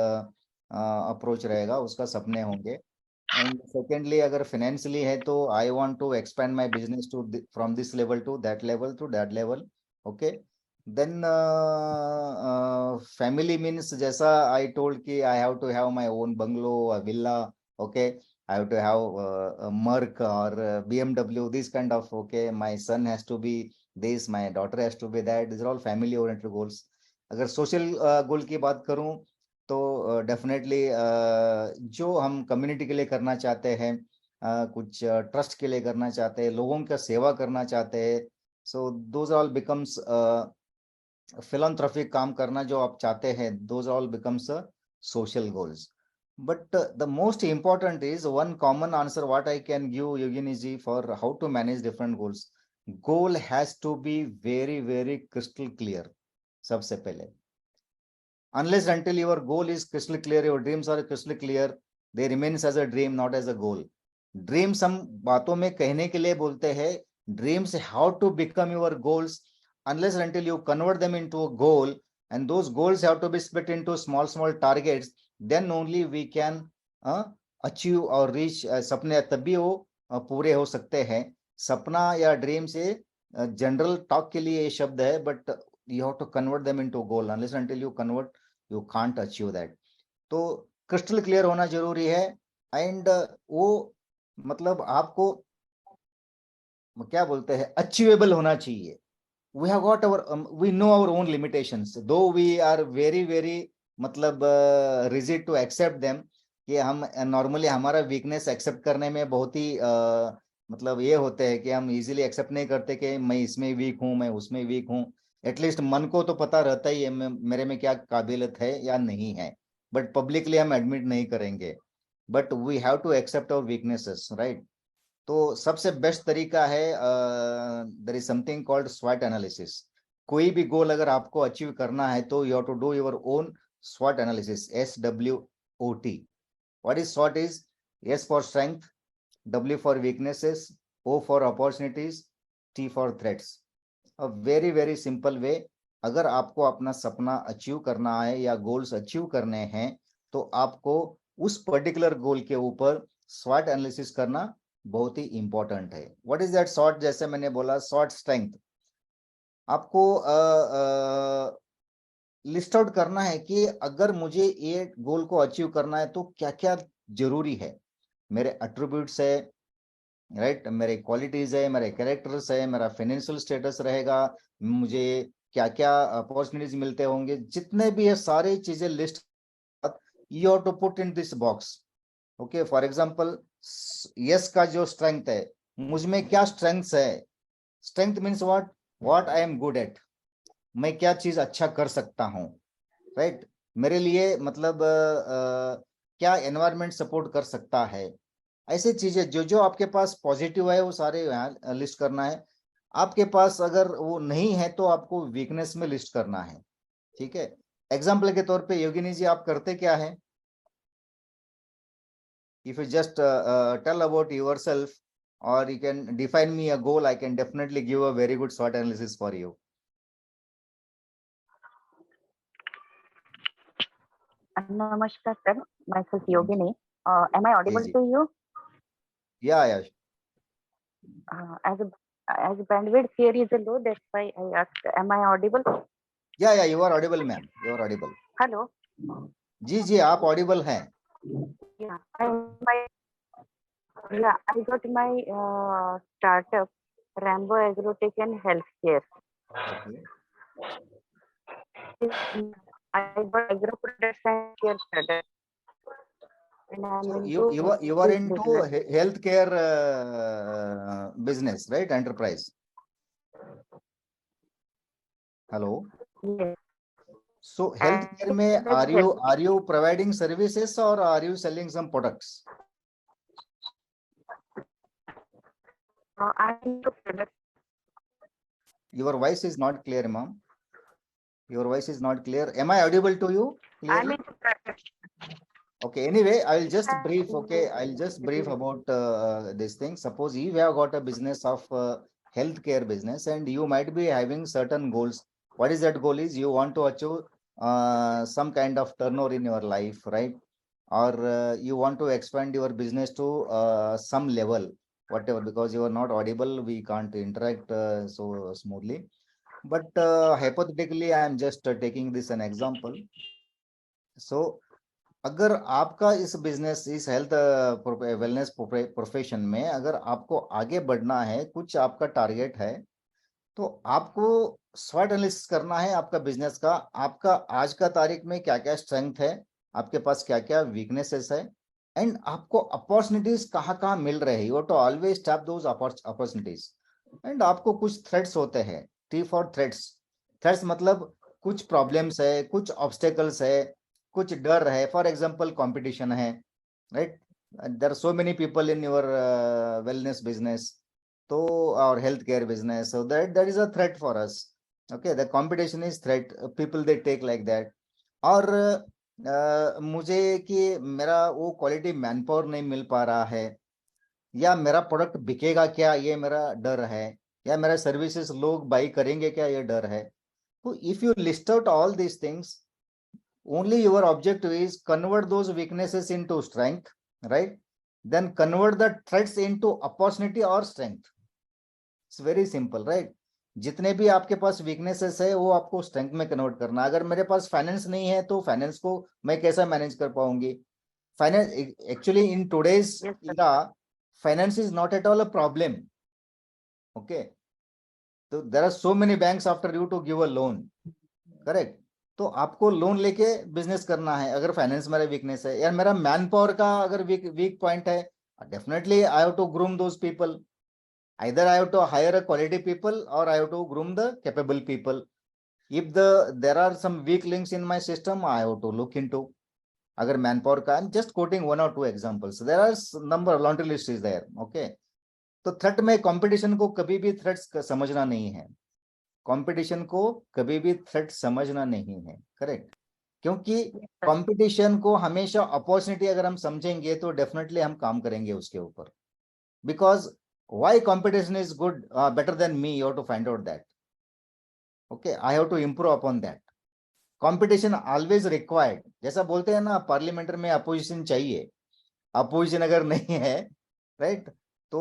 approach रहेगा, उसका सपने होंगे. एंड सेकेंडली अगर फाइनेंशियली है तो I want to expand my business to from this level to that level to that level. Okay, then family means जैसा I told कि I have to have my own bungalow, villa. Okay, I have to have a Merc or BMW, this kind of, okay, my son has to be this, my daughter has to be that. These are all family oriented goals. अगर social goal की बात करूं तो definitely जो हम community के लिए करना चाहते हैं, कुछ trust के लिए करना चाहते हैं, लोगों का सेवा करना चाहते हैं, so those all becomes philanthropic काम करना जो आप चाहते हैं, those all becomes social goals. But the most important is one common answer what I can give Yogini ji for how to manage different goals. Goal has to be very, very crystal clear. सबसे पहले, unless until your goal is crystal clear, your dreams are crystal clear, they remains as a dream, not as a goal. Dreams हम बातों में कहने के लिए बोलते हैं. Dreams how to become your goals, unless until you convert them into a goal, and those goals have to be split into small targets, then only we can achieve or reach. सपने तभी वो पूरे हो सकते हैं. सपना या dream से जनरल टॉक के लिए ये शब्द है, but you have to convert them into goal. Unless until you convert, you can't achieve that. तो क्रिस्टल क्लियर होना जरूरी है. एंड वो मतलब आपको क्या बोलते हैं, अचीवेबल होना चाहिए. we have got our we know our own limitations, though we are very very मतलब rigid to accept them, कि हम नॉर्मली हमारा वीकनेस एक्सेप्ट करने में बहुत ही मतलब ये होते हैं कि हम इजीली एक्सेप्ट नहीं करते कि मैं इसमें वीक हूँ, मैं उसमें वीक हूँ. एटलीस्ट मन को तो पता रहता ही है मेरे में क्या काबिलियत है या नहीं है, बट पब्लिकली हम एडमिट नहीं करेंगे. But we have to accept our weaknesses, right. तो सबसे बेस्ट तरीका है, देयर इज समथिंग कॉल्ड स्वॉट एनालिसिस. कोई भी गोल अगर आपको अचीव करना है तो you have to do your own स्वॉट एनालिसिस, SWOT. व्हाट इज स्वॉट? Is S for strength, W for weaknesses, O for opportunities, T for threats. A very very simple way. अगर आपको अपना सपना अचीव करना है या गोल्स अचीव करने हैं तो आपको उस पर्टिकुलर गोल के ऊपर स्वॉट एनालिसिस करना बहुत ही इंपॉर्टेंट है. व्हाट इज दैट स्वॉट? जैसे मैंने बोला, स्वॉट स्ट्रेंथ. आपको लिस्ट आउट करना है कि अगर मुझे ये गोल को अचीव करना है तो क्या क्या जरूरी है. मेरे एट्रीब्यूट्स है, राइट, मेरे क्वालिटीज है, मेरे कैरेक्टर्स है, मेरा फाइनेंशियल स्टेटस रहेगा, मुझे क्या क्या अपॉर्चुनिटीज मिलते होंगे, जितने भी है सारी चीजें list you have to put in this box. Okay, for example, yes का जो स्ट्रेंथ है, मुझ में क्या स्ट्रेंथ्स है. Strength means what I am good at, मैं क्या चीज अच्छा कर सकता हूँ, राइट. मेरे लिए मतलब क्या एनवायरनमेंट सपोर्ट कर सकता है. ऐसी चीजें जो जो आपके पास पॉजिटिव है वो सारे यहाँ लिस्ट करना है. आपके पास अगर वो नहीं है तो आपको वीकनेस में लिस्ट करना है. ठीक है. एग्जाम्पल के तौर पे योगिनी जी, आप करते क्या है? If you just tell about yourself, or you can define me a goal, I can definitely give a very good SWOT analysis for you. Namaskar, sir. Myself Yogini. Am I audible Easy. to you? Yeah. As bandwidth here is low, that's why I asked. Am I audible? Yeah, you are audible, ma'am. You are audible. Hello. जी, आप audible हैं. Yeah, I got my startup, Rambo Agrotech and Healthcare. Okay. I got agro products and care products. And I'm So into you are this into business. healthcare business, right? Enterprise. Hello. Yes. So healthcare में are you providing services or are you selling some products? I'm into products. Your voice is not clear, ma'am. Your voice is not clear. Am I audible to you clearly? I'm into products. Okay, anyway, I'll just brief. Okay, I'll just brief about this thing. Suppose you have got a business of healthcare business and you might be having certain goals. What is that goal is? You want to achieve some kind of turnover in your life, right? Or you want to expand your business to some level, whatever, because you are not audible, we can't interact so smoothly. But hypothetically, I am just taking this an example. So, अगर आपका इस business इस health wellness profession में अगर आपको आगे बढ़ना है, कुछ आपका टारगेट है, तो आपको स्वॉट एनालिसिस करना है आपका बिजनेस का, आपका आज का तारीख में क्या क्या स्ट्रेंथ है, आपके पास क्या क्या वीकनेसेस है, एंड आपको अपॉर्चुनिटीज कहाँ मिल रहे हैं. You to always tap those opportunities. And आपको कुछ थ्रेट्स होते हैं. टी फॉर थ्रेट्स मतलब कुछ प्रॉब्लम्स है, कुछ ऑब्स्टेकल्स है, कुछ डर है. फॉर एग्जाम्पल कंपटीशन है, right? There are so many people in your wellness business, तो our healthcare business, so that is a threat for us. Okay, the competition is threat. People they take like that. और मुझे कि मेरा वो quality man power नहीं मिल पा रहा है, या मेरा प्रोडक्ट बिकेगा क्या, ये मेरा डर है, या मेरा सर्विसेज लोग बाई करेंगे क्या, ये डर है. तो if you list out all these things, only your objective is convert those weaknesses into strength, right? Then convert the threats into opportunity or strength. It's very simple, right? जितने भी आपके पास वीकनेसेस है वो आपको स्ट्रेंथ में convert करना. अगर मेरे पास फाइनेंस नहीं है तो फाइनेंस को मैं कैसा मैनेज कर पाऊंगी? Finance actually in today's era finance is not at all a problem. Okay, तो there are so many banks after you to give a loan, correct? तो आपको लोन लेके बिजनेस करना है. अगर फाइनेंस मेरा वीकनेस है या मेरा मैन पावर का अगर वीक पॉइंट है, definitely I have to groom those people. Either I have to hire a quality people or I have to groom the capable people. If there are some weak links in my system, I have to look into. अगर manpower का, I'm just quoting one or two examples. There are number laundry list is there. Okay. तो threat में competition को कभी भी threats समझना नहीं है. Competition को कभी भी threat समझना नहीं है. Correct? क्योंकि competition को हमेशा opportunity अगर हम समझेंगे तो definitely हम काम करेंगे उसके ऊपर. Because why competition is good, better than me, you have to find out that. Okay, I have to improve upon that. Competition always required. जैसा बोलते हैं ना, पार्लियामेंट में अपोजिशन चाहिए. अपोजिशन अगर नहीं है, राइट, तो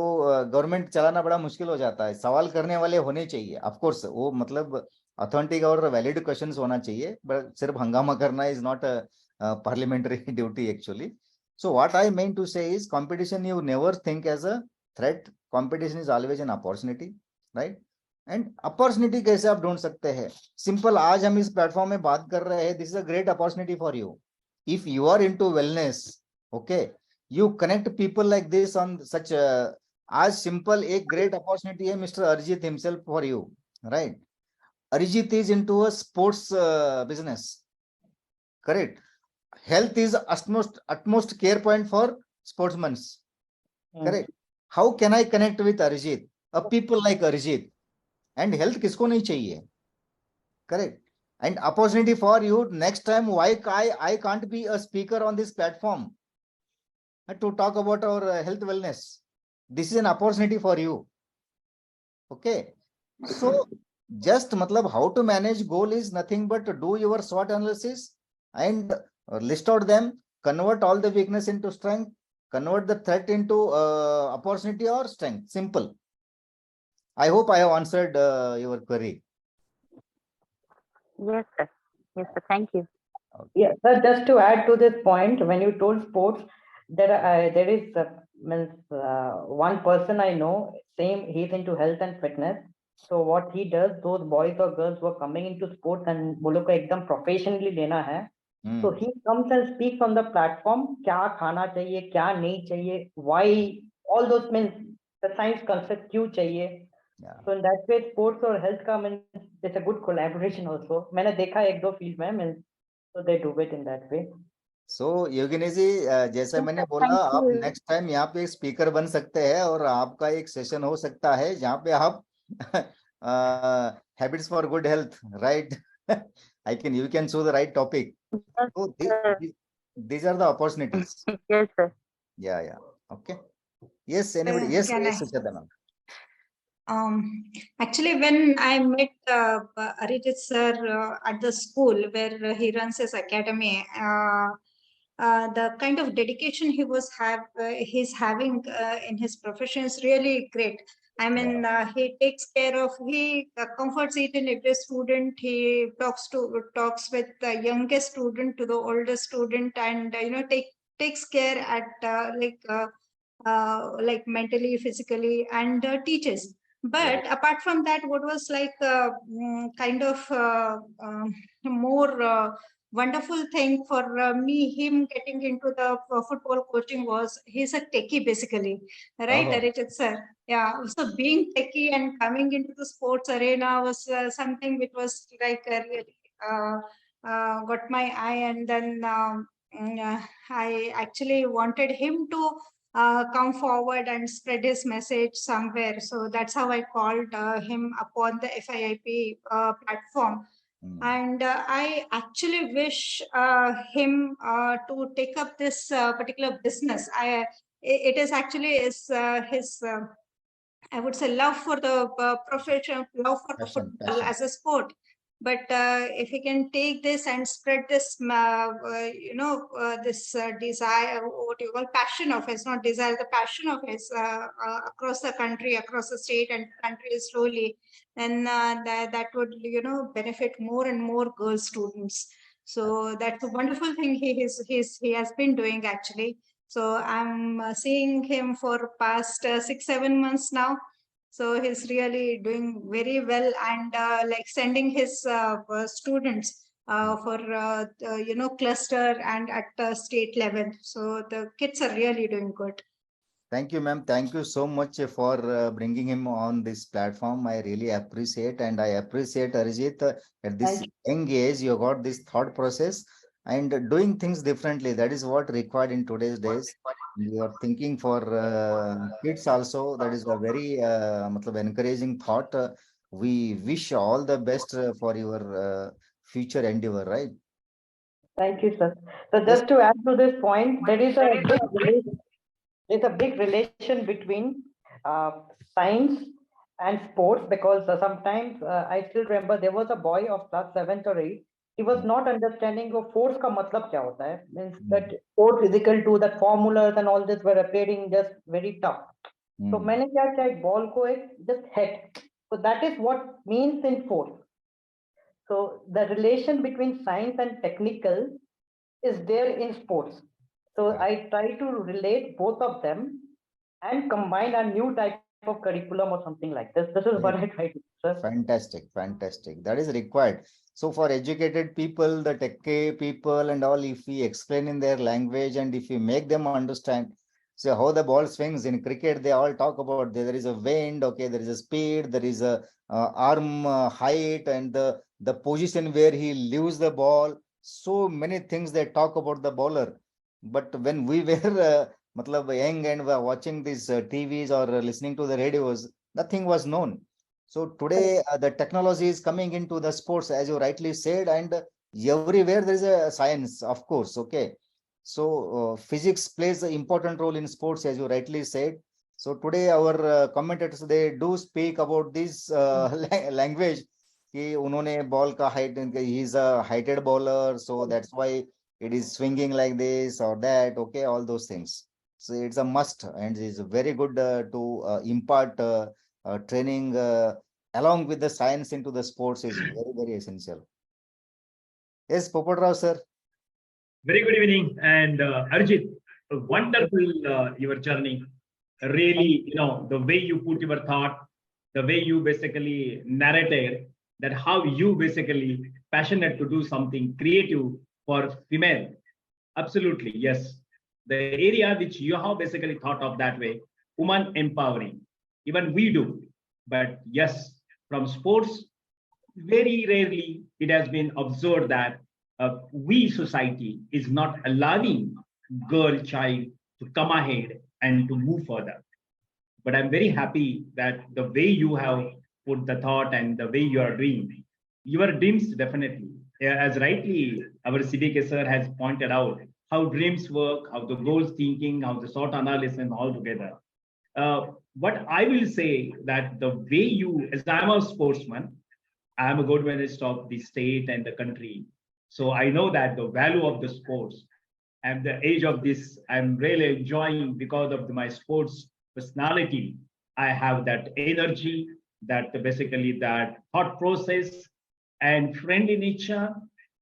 गवर्नमेंट चलाना बड़ा मुश्किल हो जाता है. सवाल करने वाले होने चाहिए. ऑफ कोर्स वो मतलब ऑथेंटिक और वैलिड क्वेश्चंस होना चाहिए, बट सिर्फ हंगामा करना is not parliamentary duty actually. So what I mean to say is competition you never think as a threat. Competition is always an opportunity, right? And opportunity कैसे आप ढूंढ सकते हैं? Simple, आज हम इस प्लेटफॉर्म में बात कर रहे हैं. This is a great opportunity for you. If you are into wellness, okay, you connect people like this on such आज simple एक great opportunity है Mr. Arijit himself for you, right? Arijit is into a sports business, correct? Health is utmost care point for sportsmen, correct? How can I connect with Arijit? A people like Arijit. And health किसको नहीं चाहिए, correct? And opportunity for you next time. Why I can't be a speaker on this platform to talk about our health wellness? This is an opportunity for you. Okay, so just मतलब how to manage goal is nothing but to do your SWOT analysis and list out them, convert all the weakness into strength, convert the threat into opportunity or strength. Simple. I hope I have answered your query. Yes, sir. Yes, sir. Thank you. Yeah, sir, just to add to this point, when you told sports, there is one person I know, same, he's into health and fitness. So what he does, those boys or girls who are coming into sports and वो लोग को एकदम professionally लेना है, so he comes and speaks on the platform, क्या खाना चाहिए, क्या नहीं चाहिए, why, all those means the science concept क्यों चाहिए. Yeah. So in that way, sports or health का means it's a good collaboration also. मैंने देखा एक दो फील्ड में means so they do it in that way. So योगिनी जी, जैसा मैंने बोला, Thank आप you. नेक्स्ट टाइम यहाँ पे स्पीकर बन सकते हैं और आपका एक सेशन हो सकता है जहाँ पे आप habits for good health, right? you can choose the right topic. Yes, So sir. these are the opportunities. Yes, sir. Yeah. Okay. Yes, anybody? Yes, Can yes, I? Sucheta ma'am. Actually, when I met Arijit sir at the school where he runs his academy, the kind of dedication he's having in his profession is really great. I mean, he takes care of, he comforts each and every student. He talks with the youngest student to the oldest student, and takes care at like mentally, physically, and teaches. But apart from that, what was like kind of more wonderful thing for me, him getting into the football coaching was he's a techie basically, right, Arijit sir? Yeah, so being techie and coming into the sports arena was something which was like really got my eye, and then I actually wanted him to come forward and spread his message somewhere. So that's how I called him upon the FIIP platform. And I actually wish him to take up this particular business. It is actually his I would say love for the profession, love for the football as a sport. But if he can take this and spread this, this desire, what you call passion of his, not desire, the passion of his across the country, across the state and country slowly, then that would, benefit more and more girl students. So that's a wonderful thing he has been doing actually. So I'm seeing him for past 6-7 months now. So he's really doing very well, and like sending his students for cluster and at state level. So the kids are really doing good. Thank you, ma'am. Thank you so much for bringing him on this platform. I really appreciate, and I appreciate Arijit at this young age you got this thought process and doing things differently. That is what required in today's days. You are thinking for kids also. That is a very encouraging thought. We wish all the best for your future endeavor, right? Thank you, sir. So just to add to this point, there's a big relation between science and sports, because sometimes I still remember there was a boy of class 7th or 8th. He was not understanding of force का मतलब क्या होता है, means that force is equal to that formulas and all this were appearing just very tough. So मैंने क्या किया, एक ball को एक just hit. So that is what means in force. So the relation between science and technical is there in sports. So I try to relate both of them and combine a new type of curriculum or something like this. This is what I try to do, sir. Fantastic. That is required. So for educated people, the tech people and all, if we explain in their language and if we make them understand, so how the ball swings in cricket, they all talk about there is a wind, okay, there is a speed, there is a arm height, and the position where he leaves the ball. So many things they talk about the bowler. But when we were young and were watching these TVs or listening to the radios, nothing was known. So today the technology is coming into the sports, as you rightly said, and everywhere there is a science, of course. Okay. So physics plays an important role in sports, as you rightly said. So today our commentators, they do speak about this language कि उन्होंने ball का height, he is a heighted bowler, so that's why it is swinging like this or that, okay, all those things. So it's a must, and it's very good to impart training along with the science into the sports is very, very essential. Yes, Popotrao sir. Very good evening, and Arijit, wonderful your journey. Really, the way you put your thought, the way you basically narrated that how you basically passionate to do something creative for female. Absolutely, yes. The area which you have basically thought of that way, woman empowering. Even we do, but yes, from sports, very rarely it has been observed that we society is not allowing girl child to come ahead and to move further. But I'm very happy that the way you have put the thought and the way you are doing, your dreams definitely, as rightly our CBK sir has pointed out, how dreams work, how the goals thinking, how the SWOT analysis all together. What I will say that the way you, as I'm a sportsman, I'm a gold medalist of the state and the country. So I know that the value of the sports and the age of this, I'm really enjoying because of my sports personality. I have that energy, that basically that thought process and friendly nature,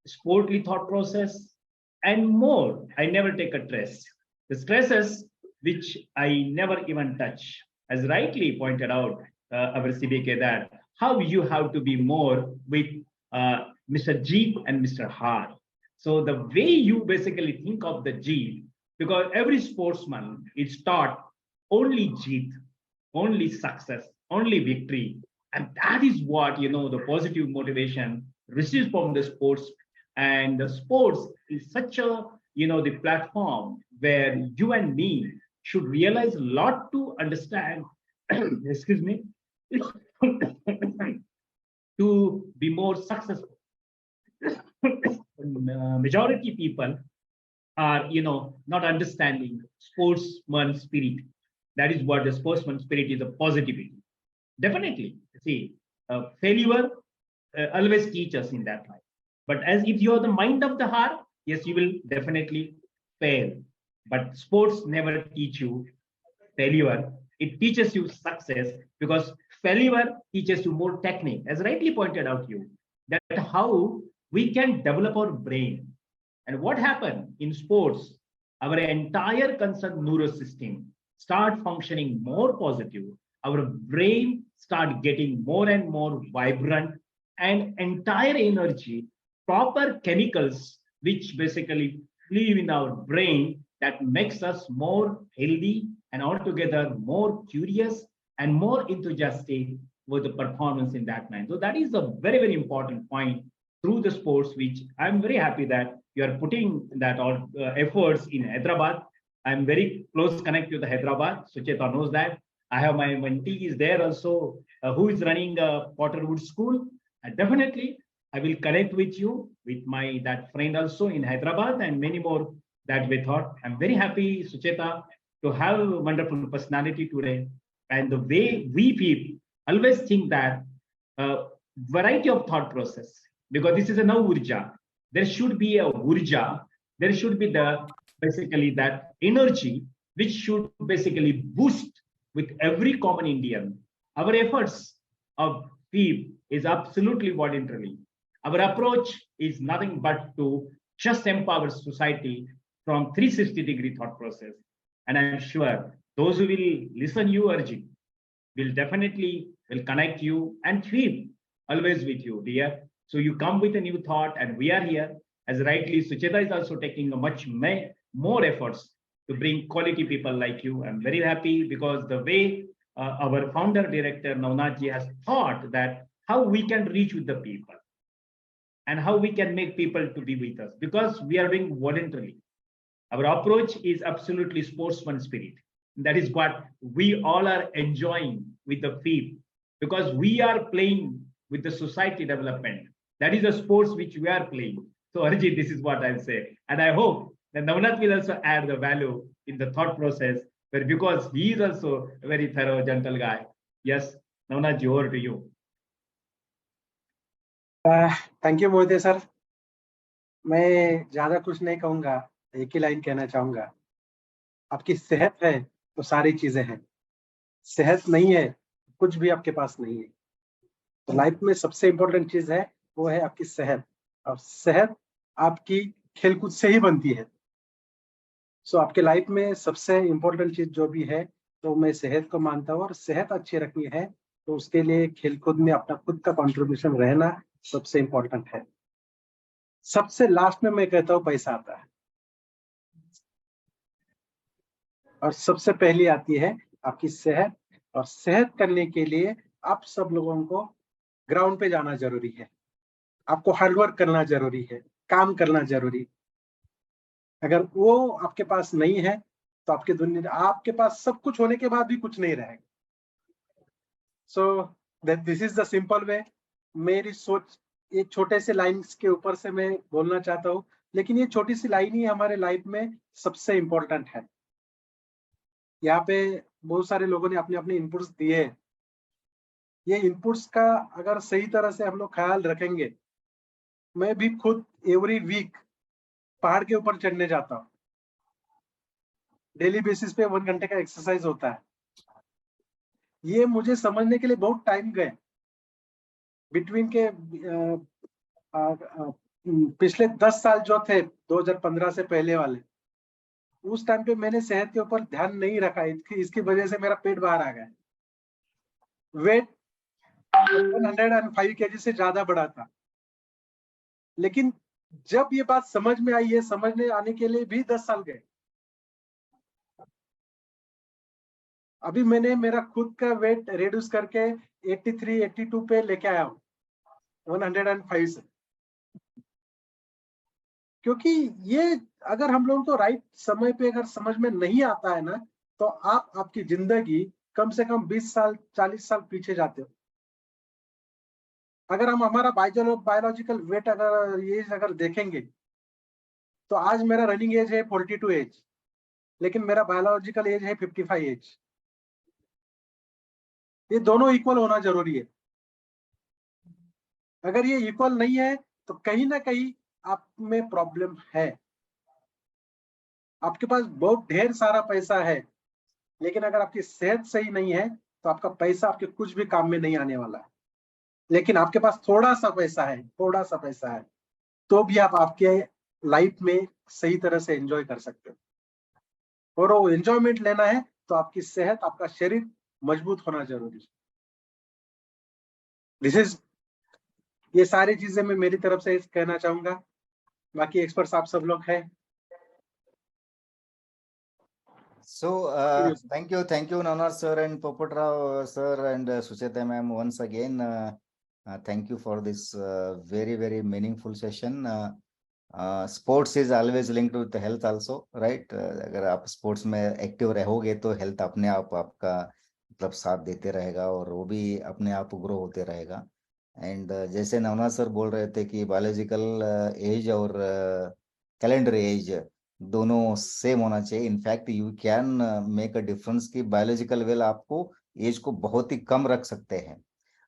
sportly thought process, and more. I never take a stress. The stresses which I never even touch, as rightly pointed out our CBK, that how you have to be more with Mr. Jeep and Mr. Hart. So the way you basically think of the Jeep, because every sportsman is taught only Jeep, only success, only victory. And that is what, the positive motivation receives from the sports. And the sports is such a, the platform where you and me should realize a lot to understand, excuse me, to be more successful. Majority people are, not understanding sportsman spirit. That is what the sportsman spirit is, a positivity. Definitely, see, failure always teach us in that life. But as if you are the mind of the heart, yes, you will definitely fail. But sports never teach you failure. It teaches you success, because failure teaches you more technique, as rightly pointed out you, that how we can develop our brain. And what happened in sports, our entire concerned nervous system start functioning more positive. Our brain start getting more and more vibrant, and entire energy, proper chemicals, which basically live in our brain, that makes us more healthy and altogether more curious and more enthusiastic with the performance in that man. So that is a very, very important point through the sports, which I'm very happy that you are putting that all efforts in Hyderabad. I'm very close connect to the Hyderabad. Sucheta knows that. I have my mentee is there also, who is running Potterwood School. And definitely, I will connect with you, with my that friend also in Hyderabad, and many more that we thought. I'm very happy, Sucheta, to have a wonderful personality today. And the way we people always think that variety of thought process, because this is a NavUrja. There should be a Urja. There should be the basically that energy which should basically boost with every common Indian. Our efforts of FIIP is absolutely voluntary. Our approach is nothing but to just empower society from 360-degree thought process. And I'm sure those who will listen you, Arijit, will definitely will connect you and FIIP always with you, dear. So you come with a new thought, and we are here. As rightly, Sucheta is also taking a much more efforts to bring quality people like you. I'm very happy because the way our founder director Navnathji has thought that how we can reach with the people and how we can make people to be with us, because we are doing voluntarily. Our approach is absolutely sportsman spirit. That is what we all are enjoying with the FIIP, because we are playing with the society development. That is a sports which we are playing. So Arijit, this is what I'll say. And I hope that Navnath will also add the value in the thought process, but because he is also a very thorough, gentle guy. Yes, Navnath, over to you. Thank you, Moite sir. मैं ज्यादा कुछ नहीं कहूंगा, एक ही line कहना चाहूंगा, आपकी सेहत है तो सारी चीजें हैं, सेहत नहीं है कुछ भी आपके पास नहीं है। तो लाइफ में सबसे इम्पोर्टेंट चीज है वो है आपकी सेहत, और सेहत आपकी खेलकूद से ही बनती है। सो आपके लाइफ में सबसे इम्पोर्टेंट चीज जो भी है तो मैं सेहत को मानता हूँ, और सेहत अच्छी रखनी है तो उसके लिए खेलकूद में अपना खुद का कंट्रीब्यूशन रहना सबसे इम्पोर्टेंट है। सबसे लास्ट में मैं कहता हूँ पैसा आता है, और सबसे पहली आती है आपकी सेहत। और सेहत करने के लिए आप सब लोगों को ग्राउंड पे जाना जरूरी है, आपको हार्डवर्क करना जरूरी है, काम करना जरूरी। अगर वो आपके पास नहीं है तो आपके दुनिया, आपके पास सब कुछ होने के बाद भी कुछ नहीं रहेगा। So this is the simple way. मेरी सोच एक छोटे से लाइन्स के ऊपर से मैं बोलना चाहता हूँ, लेकिन ये छोटी सी लाइन ही हमारे लाइफ में सबसे इम्पोर्टेंट है। यहाँ पे बहुत सारे लोगों ने अपने अपने इनपुट्स दिए। ये इनपुट्स का अगर सही तरह से हम लोग ख्याल रखेंगे, मैं भी खुद एवरी वीक पहाड़ के ऊपर चढ़ने जाता हूँ, डेली बेसिस पे 1 घंटे का एक्सरसाइज होता है। ये मुझे समझने के लिए बहुत टाइम गए, बिटवीन के पिछले 10 साल जो थे 2015 से पहले वाले, उस टाइम पे मैंने सेहत के ऊपर ध्यान नहीं रखा, इसकी वजह से मेरा पेट बाहर आ गया, वेट 105 kg से ज्यादा बढ़ा था। लेकिन जब ये बात समझ में आई, ये समझने आने के लिए भी 10 साल गए। अभी मैंने मेरा खुद का वेट रिड्यूस करके 83 82 पे लेके आया हूँ 105 से। क्योंकि ये अगर हम लोगों को राइट समय पे अगर समझ में नहीं आता है ना, तो आप आपकी जिंदगी कम से कम 20 साल 40 साल पीछे जाते हो। अगर हम हमारा बायोलॉजिकल वेट अगर देखेंगे, तो आज मेरा रनिंग एज है 42 एज, लेकिन मेरा बायोलॉजिकल एज है 55 एज। ये दोनों इक्वल होना जरूरी है। अगर ये इक्वल नहीं है तो कहीं ना कहीं आप में प्रॉब्लम है। आपके पास बहुत ढेर सारा पैसा है, लेकिन अगर आपकी सेहत सही नहीं है तो आपका पैसा आपके कुछ भी काम में नहीं आने वाला है। लेकिन आपके पास थोड़ा सा पैसा है, थोड़ा सा पैसा है, तो भी आप आपके लाइफ में सही तरह से एंजॉय कर सकते हो। और वो एंजॉयमेंट लेना है तो आपकी सेहत, आपका शरीर मजबूत होना जरूरी है। दिस इज, ये सारी चीजें मैं मेरी तरफ से कहना चाहूंगा। बाकी एक्सपर्ट्स आप सब लोग हैं। So, thank you, Nanar sir and Popatrao sir and Sucheta ma'am once again. Thank you for this very, very meaningful session. Sports is always linked with health also, right? अगर आप sports में active रहोगे तो health अपने आप आपका मतलब साथ देते रहेगा और वो भी अपने आप ग्रो होते रहेगा। एंड जैसे नवनाथ सर बोल रहे थे कि बायोलॉजिकल एज और कैलेंडर एज दोनों सेम होना चाहिए। In fact you can make a difference कि बायोलॉजिकल वेल आपको एज को बहुत ही कम रख सकते हैं।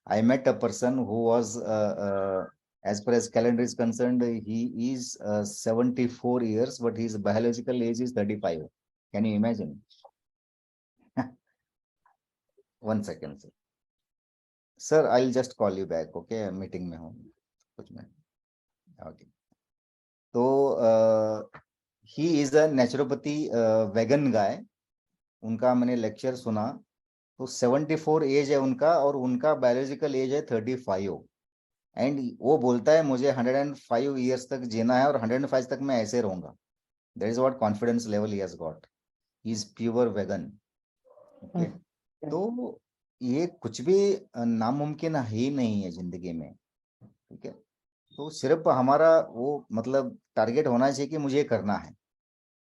I met a person who was as far as calendar is concerned, he is 74 years, but his biological age is 35. Can you imagine? One second, sir. Sir, I'll just call you back, okay? Meeting में हूँ कुछ minute. Okay. तो he is a naturopathy vegan guy. उनका मैंने lecture सुना, तो 74 as है उनका और उनका बायोलॉजिकल एज है 35। एंड वो बोलता है मुझे 105 ईयर्स तक जीना है और 105 तक मैं ऐसे रहूंगा। That is what confidence level he has got. He is pure vegan. Okay, तो ये कुछ भी नामुमकिन ही नहीं है जिंदगी में। ठीक है, तो सिर्फ हमारा वो मतलब टारगेट होना चाहिए कि मुझे करना है,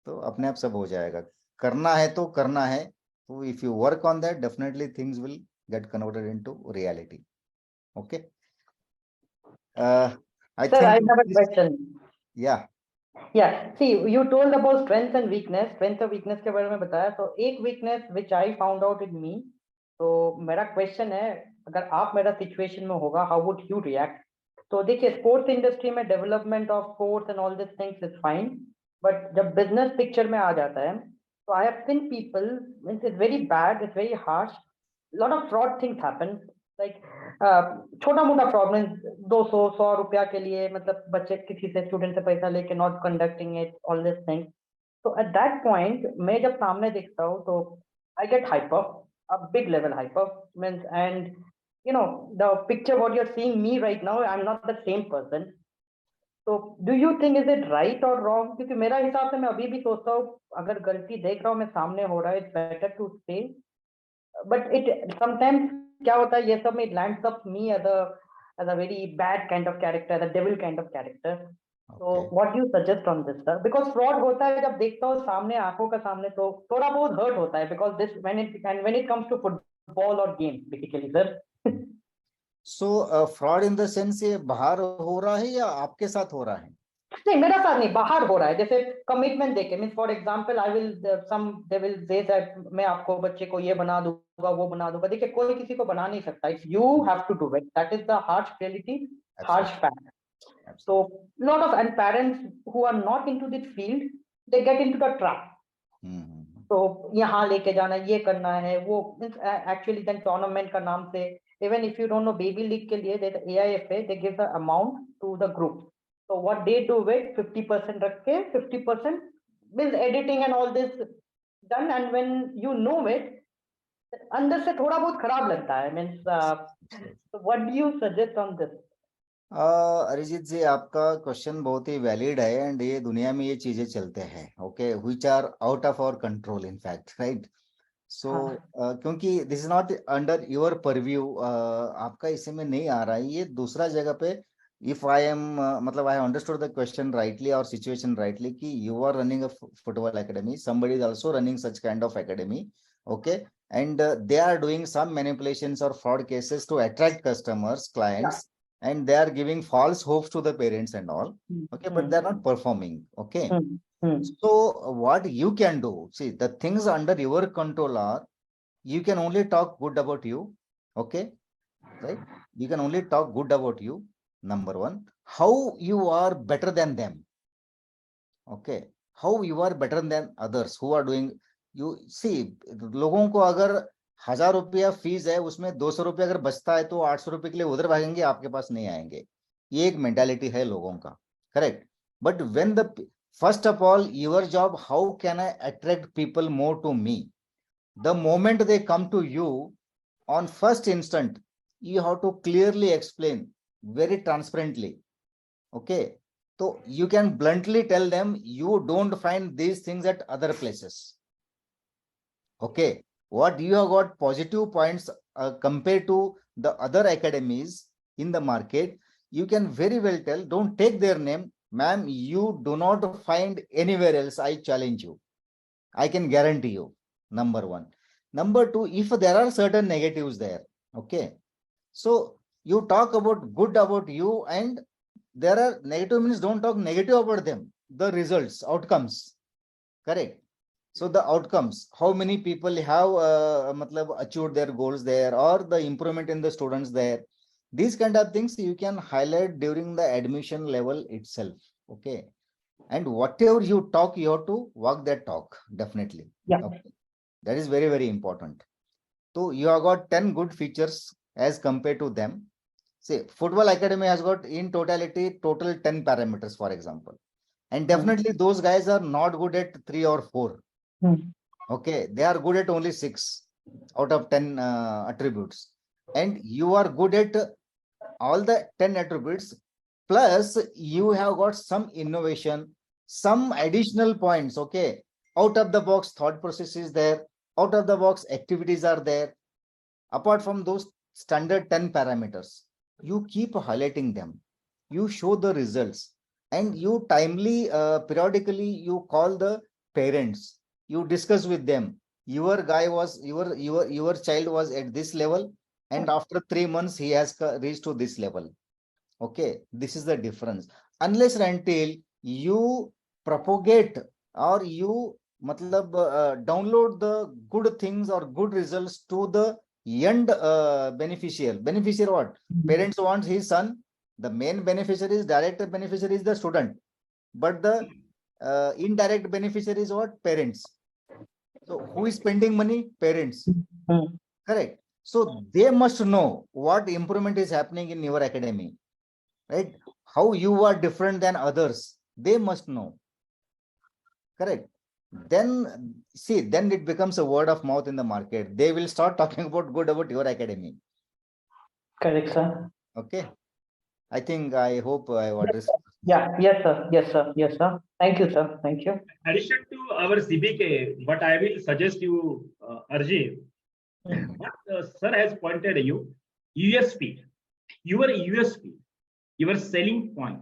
तो अपने आप सब हो जाएगा। करना है तो करना है, तो if you work on that definitely things will get converted into reality. Okay, I Sir, I think have a question. Yeah. Yeah, see, you told about strength and weakness. Strength और weakness के बारे में बताया, तो एक weakness which I found out in me, तो मेरा question है, अगर आप मेरा situation में होगा, how would you react? तो देखिए स्पोर्ट्स इंडस्ट्री में development of sports and all this things is fine, but जब बिजनेस पिक्चर में आ जाता है तो I have seen people, means it's very bad, it's very harsh, lot of fraud things happen, like छोटा मोटा fraud means 200-100 रुपया के लिए मतलब बच्चे किसी से स्टूडेंट से पैसा लेके not conducting it, all this thing. तो एट दैट पॉइंट मैं जब सामने देखता हूँ तो I get hyper, a big level hyper, means, and you know the picture what you're seeing me right now, I'm not the same person. So do you think is it right or wrong? क्योंकि मेरा हिसाब से मैं अभी भी सोचता हूँ अगर गलती देख रहा हूँ मैं सामने हो रहा है, it's better to say, but it sometimes क्या होता है ये सब में it lands up me as a very bad kind of character, the devil kind of character. So what do you suggest on this, sir? Because fraud होता है जब देखता हूँ सामने आंखों का सामने तो थोड़ा बहुत hurt होता है, because this when it comes to football or games basically, sir. So fraud in the sense ये बाहर हो रहा है या आपके साथ हो रहा है? नहीं मेरा साथ नहीं, बाहर हो रहा है. जैसे कमिटमेंट देके, mean for example I will they will say that मैं आपको बच्चे को ये बना दूंगा वो बना दूंगा. देखिए कोई किसी को बना नहीं सकता, if you have to do it, that is the harsh reality, harsh fact. So lot of and parents who are not into this field, they get into the trap. तो यहाँ लेके जाना, ये करना है वो, actually then tournament का नाम से, even if you don't know baby league के लिए the AIFA they give the amount to the group. So what they do with 50% रख के 50% with editing and all this done, and when you know it अंदर से थोड़ा बहुत खराब लगता है. Means so what do you suggest on this? Arijit जी आपका क्वेश्चन बहुत ही वैलिड है एंड ये दुनिया में ये चीजें चलते हैं okay which are out of our control in fact right. So क्योंकि this is not under your purview, आपका इसमें नहीं आ रहा है, ये दूसरा जगह पे. इफ आई एम मतलब I understood the question rightly और सिचुएशन राइटली कि you are running a football academy, somebody is also running such kind of academy, okay, and they are doing some manipulations or fraud cases to attract customers, clients, and they are giving false hopes to the parents and all, okay, but they are not performing, okay. So what you can do, see the things under your control are, you can only talk good about you, okay, right, you can only talk good about you, number one, how you are better than them, okay, how you are better than others who are doing. You see लोगों को अगर 1000 रुपया fees है उसमें 200 रुपया अगर बचता है तो 800 रुपए के लिए उधर भागेंगे, आपके पास नहीं आएंगे. ये एक मेंटालिटी है लोगों का, correct. But when the first of all your job, how can I attract people more to me? The moment they come to you on first instant, you have to clearly explain very transparently, okay. So you can bluntly tell them you don't find these things at other places, okay. What you have got positive points compared to the other academies in the market, you can very well tell. Don't take their name, ma'am, you do not find anywhere else, I challenge you, I can guarantee you, number one. Number two, if there are certain negatives there, okay, so you talk about good about you, and there are negative means don't talk negative about them, the results, outcomes, correct. So the outcomes, how many people have achieved their goals there, or the improvement in the students there, these kind of things you can highlight during the admission level itself, okay. And whatever you talk, you have to walk that talk, definitely, okay? That is very, very important. So you have got 10 good features as compared to them. Say football academy has got in totality total 10 parameters, for example, and definitely those guys are not good at 3 or 4, okay, they are good at only 6 out of 10 attributes, and you are good at all the 10 attributes, plus you have got some innovation, some additional points, okay. Out of the box thought process is there, out of the box activities are there. Apart from those standard 10 parameters, you keep highlighting them, you show the results, and you timely periodically you call the parents, you discuss with them, your guy was your child was at this level, and after 3 months he has reached to this level, okay. This is the difference. Unless and until you propagate or you download the good things or good results to the end beneficiary what parents want his son The main beneficiary is direct beneficiary is the student, but the indirect beneficiary is what? Parents. So who is spending money? Parents. Correct. So they must know what improvement is happening in your academy, right? How you are different than others. They must know. Correct. Then see, then it becomes a word of mouth in the market. They will start talking about good about your academy. Correct, sir. Okay. I hope I have addressed. Yeah, yes, sir. Yes, sir. Yes, sir. Thank you, sir. Thank you. Addition to our CBK, what I will suggest you, Arijit, what sir has pointed you, USP, your USP, your selling point.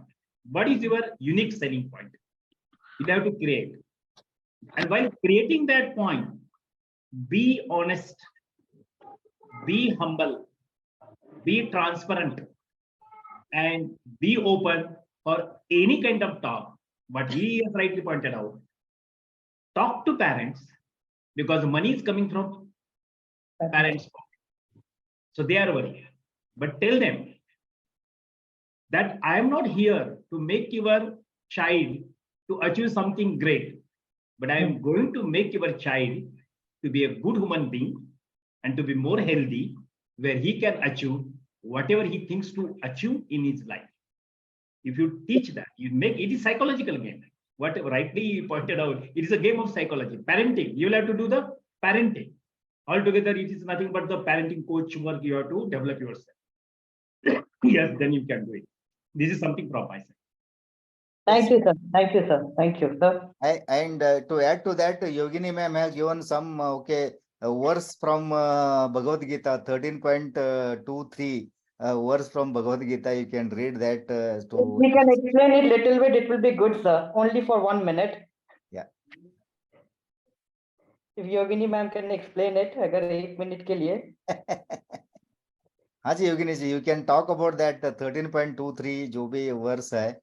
What is your unique selling point? You have to create. And while creating that point, be honest, be humble, be transparent, and be open for any kind of talk. What he has rightly pointed out. Talk to parents because money is coming from parents. So they are worried. But tell them that I am not here to make your child to achieve something great, but I am going to make your child to be a good human being and to be more healthy, where he can achieve whatever he thinks to achieve in his life. If you teach that, you make it is psychological game. What rightly pointed out, it is a game of psychology. Parenting, you will have to do the parenting. Altogether, it is nothing but the parenting coach work you have to develop yourself. Yes, then you can do it. This is something from my side. Thank you, sir. Thank you, sir. Thank you, sir. To add to that, Yogini ma'am has given some verse from Bhagavad Gita 13.23. Verse from Bhagavad Gita. You can read that. If we can explain it little bit, it will be good, sir. Only for 1 minute. Yeah. If Yogini ma'am can explain it, agar 1 minute ke liye. हाँ जी योगिनी जी, you can talk about that 13.23 जो भी verse है.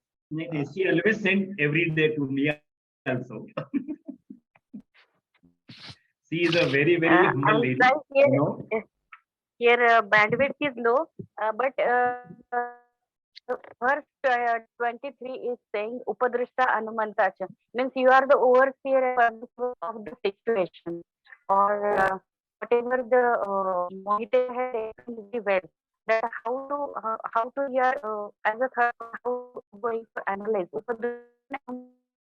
She always sent every day to me also. She is a very, very humble lady. Here, you know? here bandwidth is low, but verse 23 is saying Upadrishta Anumantacha, means you are the overseer of the situation, or whatever the monitor has taken very well. That how to hear as a third, how going to analyze. Upadrishta,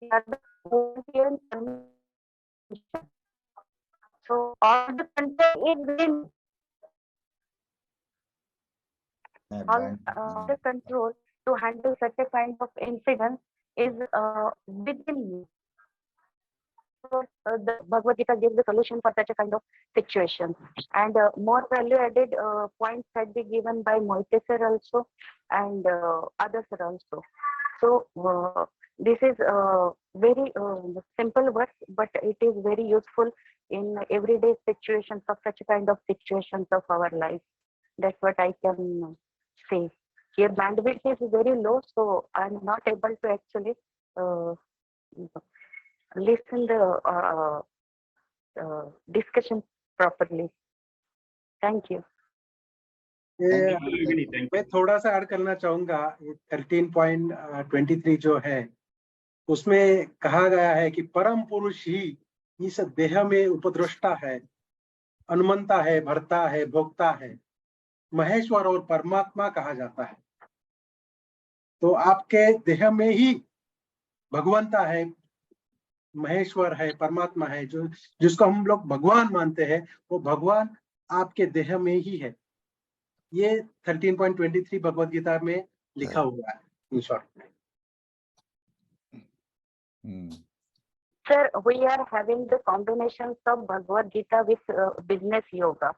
you are the overseer in condition. So all the control is within. All the control to handle such a kind of incident is within you. So, the Bhagavad Gita gives the solution for such a kind of situation, and more value-added points had been given by Moite sir also and others also. So this is very simple words, but it is very useful in everyday situations of such a kind of situations of our life. That's what I can say. Here bandwidth is very low, so I'm not able to actually listen the discussion properly. Thank you. मैं थोड़ा सा add करना चाहूंगा. 13.23 जो है उसमें कहा गया है कि परम पुरुष ही इस देह में उपद्रष्टा है, अनुमंता है, भरता है, भोक्ता है, महेश्वर और परमात्मा कहा जाता है. तो आपके देह में ही भगवंता है, महेश्वर है, परमात्मा है, जो जिसको हम लोग भगवान मानते हैं, वो भगवान आपके देह में ही है. ये 13.23 भगवद गीता में लिखा हुआ है इन शॉर्ट में. Sir, we are having the combinations of Bhagavad Gita with business yoga.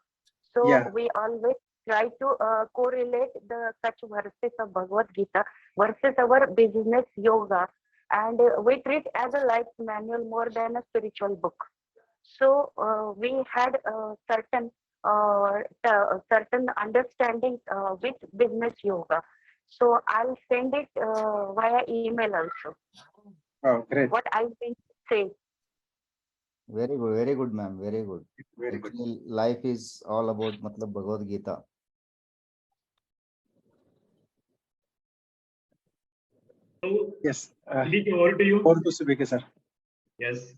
So we always try to correlate the such verses of Bhagavad Gita versus our business yoga, and we treat as a life manual more than a spiritual book. So we had certain understanding with business yoga. So I'll send it via email also. Oh, great. What I will say. Very good, ma'am. Very good. Very good. Life is all about Bhagavad Gita. So, Yes. Arijit, over to you. Over to Subhika, sir. Yes.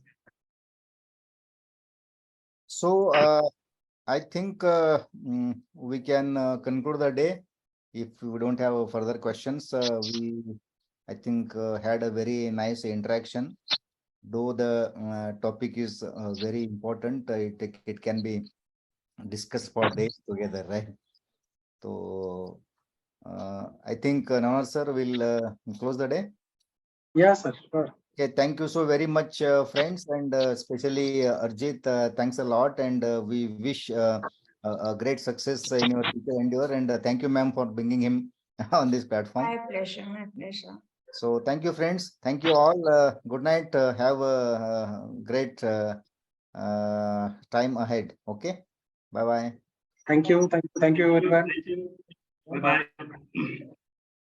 So I think we can conclude the day. If we don't have further questions, I think had a very nice interaction. Though the topic is very important, it can be discussed for days together, right? So I think Nawar sir will close the day. Yeah, sir. Sure. Okay, thank you so very much, friends, and especially Arijit. Thanks a lot, and we wish a great success in your future endeavor. And thank you, ma'am, for bringing him on this platform. My pleasure. My pleasure. So, thank you, friends. Thank you all. Good night. Have a great time ahead. Okay. Bye bye. Thank you. Thank you. Thank you, everyone. Thank you. Bye-bye.